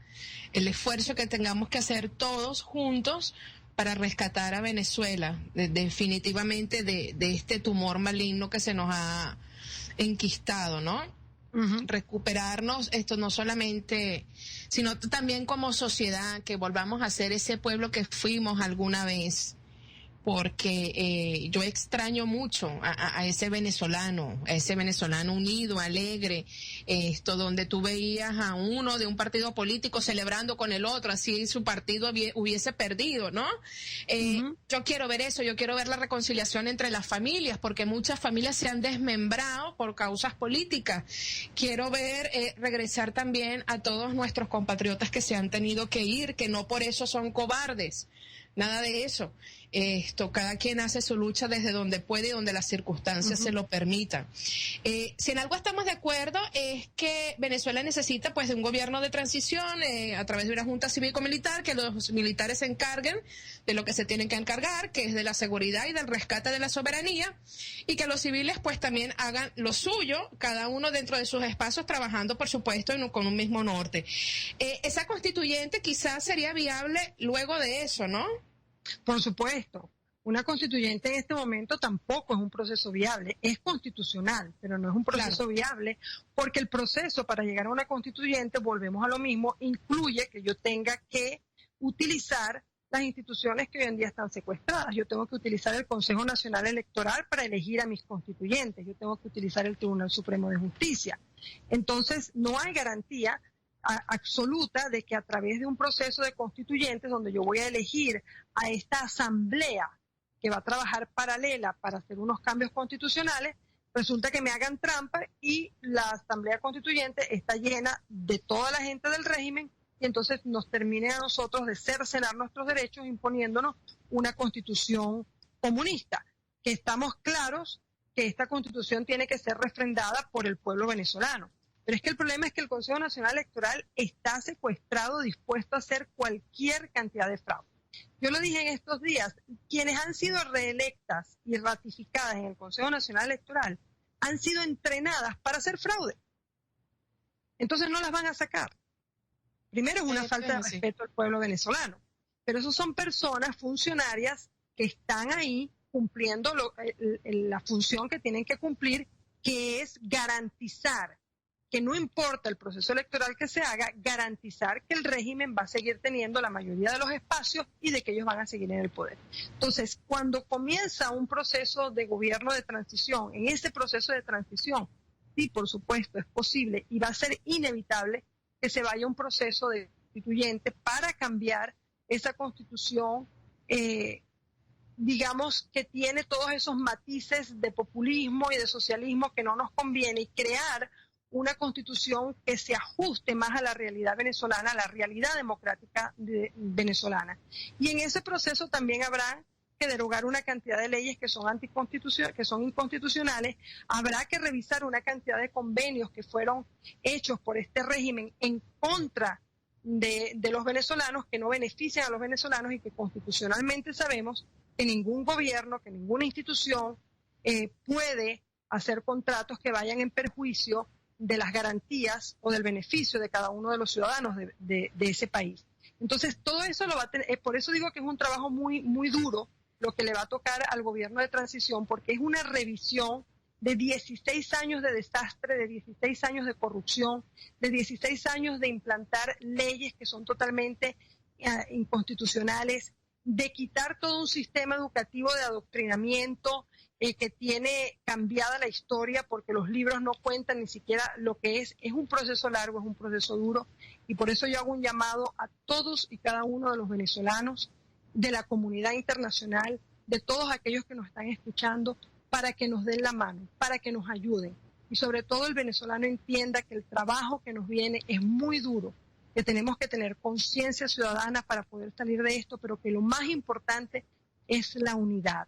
el esfuerzo que tengamos que hacer todos juntos para rescatar a Venezuela, definitivamente de este tumor maligno que se nos ha enquistado, ¿no? Recuperarnos, esto no solamente, sino también como sociedad, que volvamos a ser ese pueblo que fuimos alguna vez, porque yo extraño mucho a ese venezolano unido, alegre, donde tú veías a uno de un partido político celebrando con el otro, así su partido hubiese perdido, ¿no? Yo quiero ver eso, yo quiero ver la reconciliación entre las familias, porque muchas familias se han desmembrado por causas políticas. Quiero ver regresar también a todos nuestros compatriotas que se han tenido que ir, que no por eso son cobardes. Nada de eso. Cada quien hace su lucha desde donde puede y donde las circunstancias se lo permitan. Si en algo estamos de acuerdo es que Venezuela necesita pues de un gobierno de transición a través de una junta cívico-militar, que los militares se encarguen de lo que se tienen que encargar, que es de la seguridad y del rescate de la soberanía, y que los civiles pues también hagan lo suyo, cada uno dentro de sus espacios, trabajando por supuesto con un mismo norte. Esa constituyente quizás sería viable luego de eso, ¿no? Por supuesto, una constituyente en este momento tampoco es un proceso viable, es constitucional, pero no es un proceso viable, porque el proceso para llegar a una constituyente, volvemos a lo mismo, incluye que yo tenga que utilizar las instituciones que hoy en día están secuestradas. Yo tengo que utilizar el Consejo Nacional Electoral para elegir a mis constituyentes, yo tengo que utilizar el Tribunal Supremo de Justicia. Entonces, no hay garantía absoluta de que a través de un proceso de constituyentes donde yo voy a elegir a esta asamblea que va a trabajar paralela para hacer unos cambios constitucionales, resulta que me hagan trampa y la asamblea constituyente está llena de toda la gente del régimen y entonces nos termine a nosotros de cercenar nuestros derechos imponiéndonos una constitución comunista, que estamos claros que esta constitución tiene que ser refrendada por el pueblo venezolano. Pero es que el problema es que el Consejo Nacional Electoral está secuestrado, dispuesto a hacer cualquier cantidad de fraude. Yo lo dije en estos días, quienes han sido reelectas y ratificadas en el Consejo Nacional Electoral han sido entrenadas para hacer fraude. Entonces no las van a sacar. Primero es una falta de respeto al pueblo venezolano. Pero esos son personas, funcionarias, que están ahí cumpliendo la función que tienen que cumplir, que es garantizar que no importa el proceso electoral que se haga, garantizar que el régimen va a seguir teniendo la mayoría de los espacios y de que ellos van a seguir en el poder. Entonces, cuando comienza un proceso de gobierno de transición, en ese proceso de transición, sí, por supuesto, es posible y va a ser inevitable que se vaya a un proceso de constituyente para cambiar esa constitución, digamos, que tiene todos esos matices de populismo y de socialismo que no nos conviene, y crear una constitución que se ajuste más a la realidad venezolana, a la realidad democrática venezolana. Y en ese proceso también habrá que derogar una cantidad de leyes que son inconstitucionales, habrá que revisar una cantidad de convenios que fueron hechos por este régimen en contra de los venezolanos, que no benefician a los venezolanos y que constitucionalmente sabemos que ningún gobierno, que ninguna institución puede hacer contratos que vayan en perjuicio de las garantías o del beneficio de cada uno de los ciudadanos de ese país. Entonces, todo eso lo va a tener, por eso digo que es un trabajo muy, muy duro lo que le va a tocar al gobierno de transición, porque es una revisión de 16 años de desastre, de 16 años de corrupción, de 16 años de implantar leyes que son totalmente inconstitucionales, de quitar todo un sistema educativo de adoctrinamiento que tiene cambiada la historia porque los libros no cuentan ni siquiera lo que es. Es un proceso largo, es un proceso duro, y por eso yo hago un llamado a todos y cada uno de los venezolanos, de la comunidad internacional, de todos aquellos que nos están escuchando, para que nos den la mano, para que nos ayuden. Y sobre todo el venezolano entienda que el trabajo que nos viene es muy duro, que tenemos que tener conciencia ciudadana para poder salir de esto, pero que lo más importante es la unidad.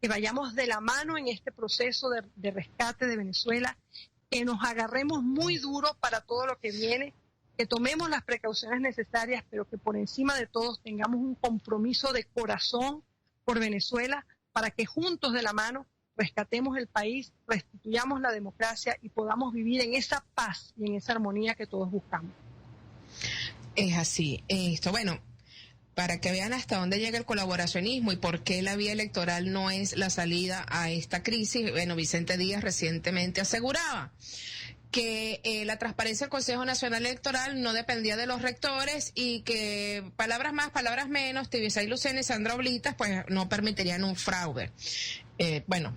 Que vayamos de la mano en este proceso de rescate de Venezuela, que nos agarremos muy duro para todo lo que viene, que tomemos las precauciones necesarias, pero que por encima de todos tengamos un compromiso de corazón por Venezuela, para que juntos de la mano rescatemos el país, restituyamos la democracia y podamos vivir en esa paz y en esa armonía que todos buscamos. Es así. Bueno, para que vean hasta dónde llega el colaboracionismo y por qué la vía electoral no es la salida a esta crisis, bueno, Vicente Díaz recientemente aseguraba que la transparencia del Consejo Nacional Electoral no dependía de los rectores y que palabras más, palabras menos, Tibisay Lucena y Sandra Oblitas pues no permitirían un fraude. Bueno,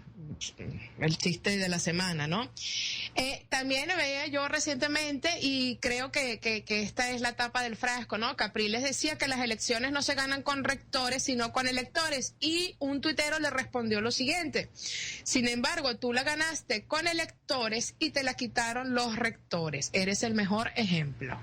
el chiste de la semana, ¿no? También veía yo recientemente, y creo que esta es la tapa del frasco, ¿no? Capriles decía que las elecciones no se ganan con rectores, sino con electores, y un tuitero le respondió lo siguiente: sin embargo, tú la ganaste con electores y te la quitaron los rectores. Eres el mejor ejemplo.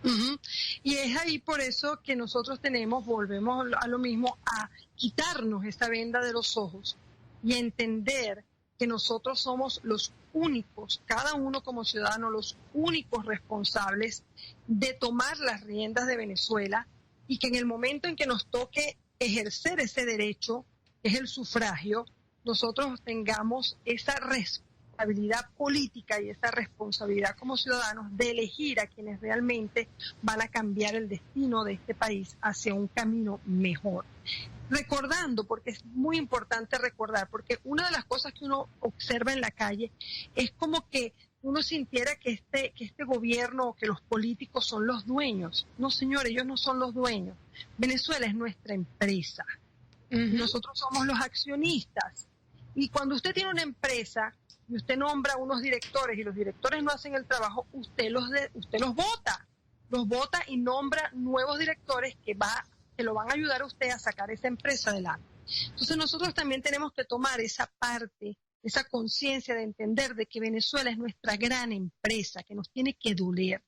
Uh-huh. Y es ahí por eso que nosotros volvemos a lo mismo, a quitarnos esta venda de los ojos y entender que nosotros somos los únicos, cada uno como ciudadano, los únicos responsables de tomar las riendas de Venezuela, y que en el momento en que nos toque ejercer ese derecho, que es el sufragio, nosotros tengamos esa responsabilidad política y esa responsabilidad como ciudadanos de elegir a quienes realmente van a cambiar el destino de este país hacia un camino mejor. Recordando, porque es muy importante recordar, porque una de las cosas que uno observa en la calle es como que uno sintiera que este gobierno o que los políticos son los dueños. No, señores, ellos no son los dueños. Venezuela es nuestra empresa. Uh-huh. Nosotros somos los accionistas. Y cuando usted tiene una empresa y usted nombra unos directores y los directores no hacen el trabajo, usted los vota y nombra nuevos directores que lo van a ayudar a usted a sacar esa empresa adelante. Entonces nosotros también tenemos que tomar esa parte, esa conciencia de entender de que Venezuela es nuestra gran empresa, que nos tiene que doler,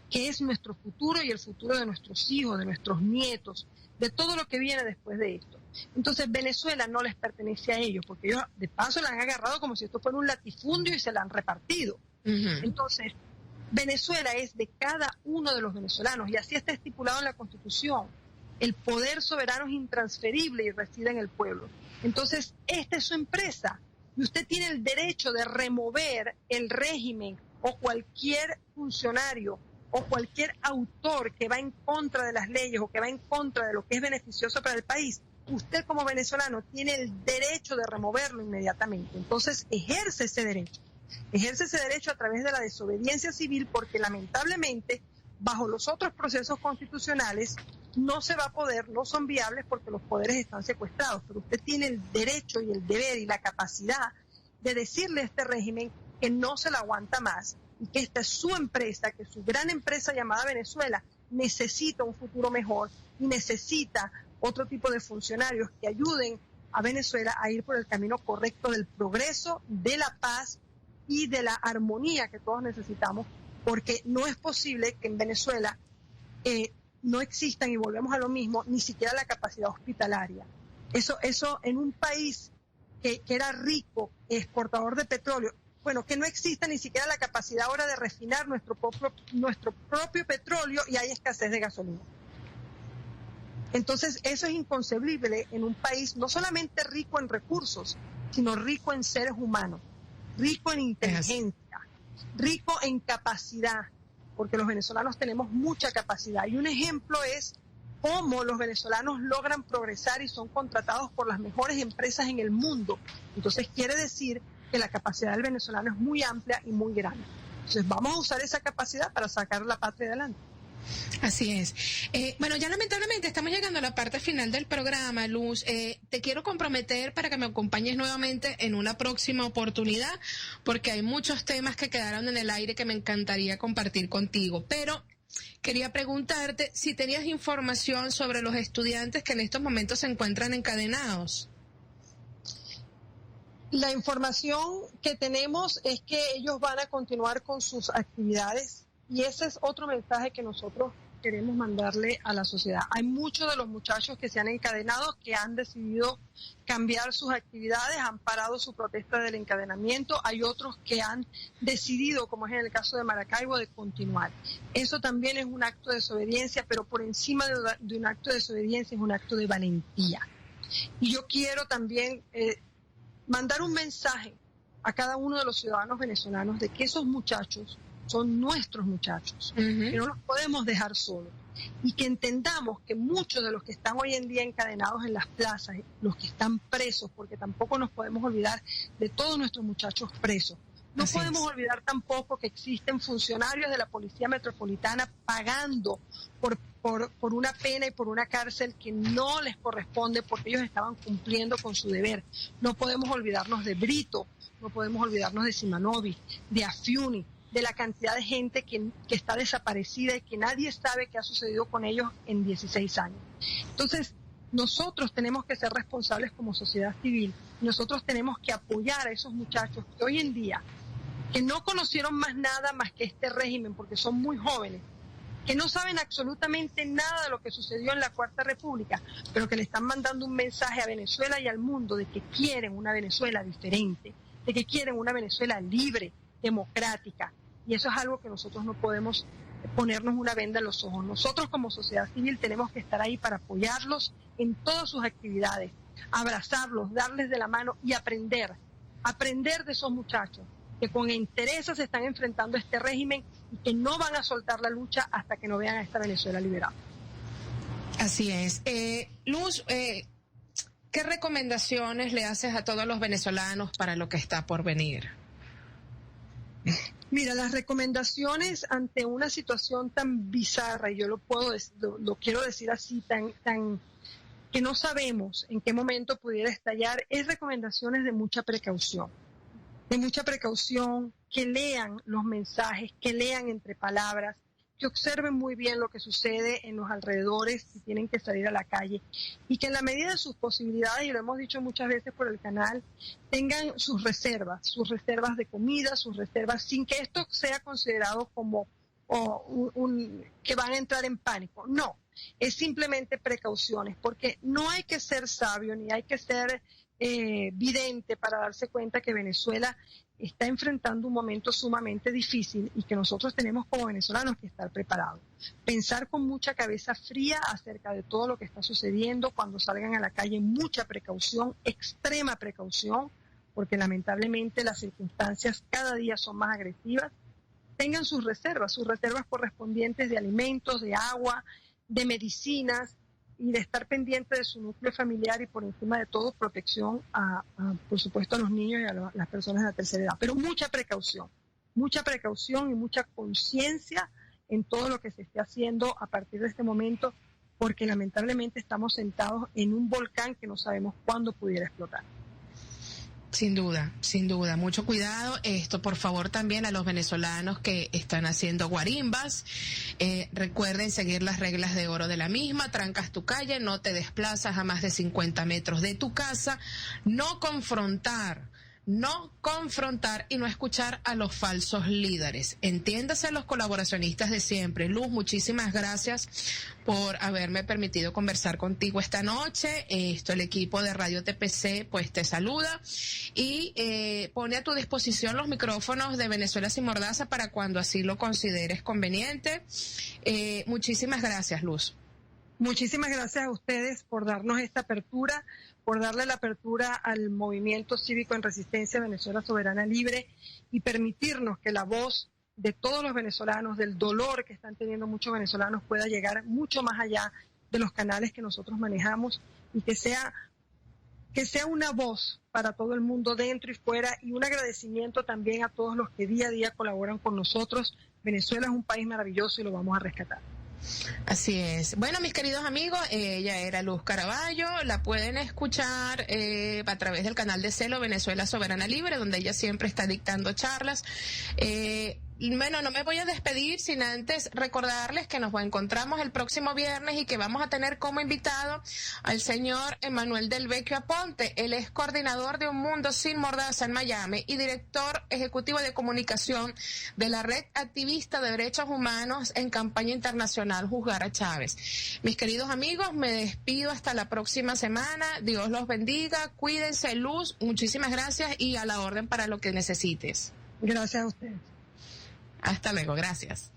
que es nuestro futuro y el futuro de nuestros hijos, de nuestros nietos, de todo lo que viene después de esto. Entonces Venezuela no les pertenece a ellos, porque ellos de paso la han agarrado como si esto fuera un latifundio y se la han repartido. Uh-huh. Entonces Venezuela es de cada uno de los venezolanos, y así está estipulado en la Constitución. El poder soberano es intransferible y reside en el pueblo. Entonces, esta es su empresa. Y usted tiene el derecho de remover el régimen o cualquier funcionario o cualquier autor que va en contra de las leyes o que va en contra de lo que es beneficioso para el país. Usted como venezolano tiene el derecho de removerlo inmediatamente. Entonces, ejerce ese derecho. Ejerce ese derecho a través de la desobediencia civil, porque lamentablemente, bajo los otros procesos constitucionales, no se va a poder, no son viables porque los poderes están secuestrados, pero usted tiene el derecho y el deber y la capacidad de decirle a este régimen que no se la aguanta más y que esta es su empresa, que su gran empresa llamada Venezuela necesita un futuro mejor y necesita otro tipo de funcionarios que ayuden a Venezuela a ir por el camino correcto del progreso, de la paz y de la armonía que todos necesitamos, porque no es posible que en Venezuela no existan, y volvemos a lo mismo, ni siquiera la capacidad hospitalaria. Eso en un país que era rico, exportador de petróleo, bueno, que no exista ni siquiera la capacidad ahora de refinar nuestro propio petróleo, y hay escasez de gasolina. Entonces, eso es inconcebible en un país no solamente rico en recursos, sino rico en seres humanos, rico en inteligencia, rico en capacidad, porque los venezolanos tenemos mucha capacidad. Y un ejemplo es cómo los venezolanos logran progresar y son contratados por las mejores empresas en el mundo. Entonces, quiere decir que la capacidad del venezolano es muy amplia y muy grande. Entonces, vamos a usar esa capacidad para sacar la patria adelante. Así es. Bueno, ya lamentablemente estamos llegando a la parte final del programa, Luz. Te quiero comprometer para que me acompañes nuevamente en una próxima oportunidad, porque hay muchos temas que quedaron en el aire que me encantaría compartir contigo. Pero quería preguntarte si tenías información sobre los estudiantes que en estos momentos se encuentran encadenados. La información que tenemos es que ellos van a continuar con sus actividades, y ese es otro mensaje que nosotros queremos mandarle a la sociedad. Hay muchos de los muchachos que se han encadenado que han decidido cambiar sus actividades, han parado su protesta del encadenamiento. Hay otros que han decidido, como es en el caso de Maracaibo, de continuar. Eso también es un acto de desobediencia, pero por encima de un acto de desobediencia es un acto de valentía. Y yo quiero también mandar un mensaje a cada uno de los ciudadanos venezolanos de que esos muchachos son nuestros muchachos, que no los podemos dejar solos, y que entendamos que muchos de los que están hoy en día encadenados en las plazas, los que están presos, porque tampoco nos podemos olvidar de todos nuestros muchachos presos. No podemos olvidar tampoco que existen funcionarios de la Policía Metropolitana pagando por una pena y por una cárcel que no les corresponde, porque ellos estaban cumpliendo con su deber. No podemos olvidarnos de Brito, no podemos olvidarnos de Simanovic, de Afiuni, de la cantidad de gente que está desaparecida y que nadie sabe qué ha sucedido con ellos en 16 años. Entonces, nosotros tenemos que ser responsables como sociedad civil. Nosotros tenemos que apoyar a esos muchachos que hoy en día, que no conocieron más nada más que este régimen, porque son muy jóvenes, que no saben absolutamente nada de lo que sucedió en la Cuarta República, pero que le están mandando un mensaje a Venezuela y al mundo de que quieren una Venezuela diferente, de que quieren una Venezuela libre, democrática. Y eso es algo que nosotros no podemos ponernos una venda en los ojos. Nosotros como sociedad civil tenemos que estar ahí para apoyarlos en todas sus actividades, abrazarlos, darles de la mano y aprender de esos muchachos que con interés se están enfrentando a este régimen y que no van a soltar la lucha hasta que no vean a esta Venezuela liberada. Así es. Luz, ¿qué recomendaciones le haces a todos los venezolanos para lo que está por venir? Mira, las recomendaciones ante una situación tan bizarra, y yo lo quiero decir así, tan que no sabemos en qué momento pudiera estallar, es recomendaciones de mucha precaución, que lean los mensajes, que lean entre palabras, que observen muy bien lo que sucede en los alrededores si tienen que salir a la calle, y que en la medida de sus posibilidades, y lo hemos dicho muchas veces por el canal, tengan sus reservas de comida, sus reservas, sin que esto sea considerado como que van a entrar en pánico. No, es simplemente precauciones, porque no hay que ser sabio ni hay que ser vidente para darse cuenta que Venezuela está enfrentando un momento sumamente difícil y que nosotros tenemos como venezolanos que estar preparados. Pensar con mucha cabeza fría acerca de todo lo que está sucediendo cuando salgan a la calle, mucha precaución, extrema precaución, porque lamentablemente las circunstancias cada día son más agresivas. Tengan sus reservas correspondientes de alimentos, de agua, de medicinas, y de estar pendiente de su núcleo familiar y por encima de todo protección por supuesto a los niños y a las personas de la tercera edad. Pero mucha precaución y mucha conciencia en todo lo que se esté haciendo a partir de este momento, porque lamentablemente estamos sentados en un volcán que no sabemos cuándo pudiera explotar. Sin duda, mucho cuidado. Esto, por favor, también a los venezolanos que están haciendo guarimbas, recuerden seguir las reglas de oro de la misma. Trancas tu calle, no te desplazas a más de 50 metros de tu casa, no confrontar no confrontar y no escuchar a los falsos líderes. Entiéndase a los colaboracionistas de siempre. Luz, muchísimas gracias por haberme permitido conversar contigo esta noche. El equipo de Radio TPC pues te saluda y pone a tu disposición los micrófonos de Venezuela Sin Mordaza para cuando así lo consideres conveniente. Muchísimas gracias, Luz. Muchísimas gracias a ustedes por darnos esta apertura, por darle la apertura al movimiento cívico en resistencia Venezuela Soberana Libre y permitirnos que la voz de todos los venezolanos, del dolor que están teniendo muchos venezolanos, pueda llegar mucho más allá de los canales que nosotros manejamos y que sea una voz para todo el mundo dentro y fuera, y un agradecimiento también a todos los que día a día colaboran con nosotros. Venezuela es un país maravilloso y lo vamos a rescatar. Así es. Bueno, mis queridos amigos, ella era Luz Caraballo, la pueden escuchar a través del canal de Celo Venezuela Soberana Libre, donde ella siempre está dictando charlas. Bueno, no me voy a despedir sin antes recordarles que nos encontramos el próximo viernes y que vamos a tener como invitado al señor Emanuel del Vecchio Aponte. Él es coordinador de Un Mundo Sin Mordaza en Miami y director ejecutivo de comunicación de la Red Activista de Derechos Humanos en Campaña Internacional Juzgar a Chávez. Mis queridos amigos, me despido hasta la próxima semana. Dios los bendiga, cuídense, Luz, muchísimas gracias y a la orden para lo que necesites. Gracias a ustedes. Hasta luego, gracias.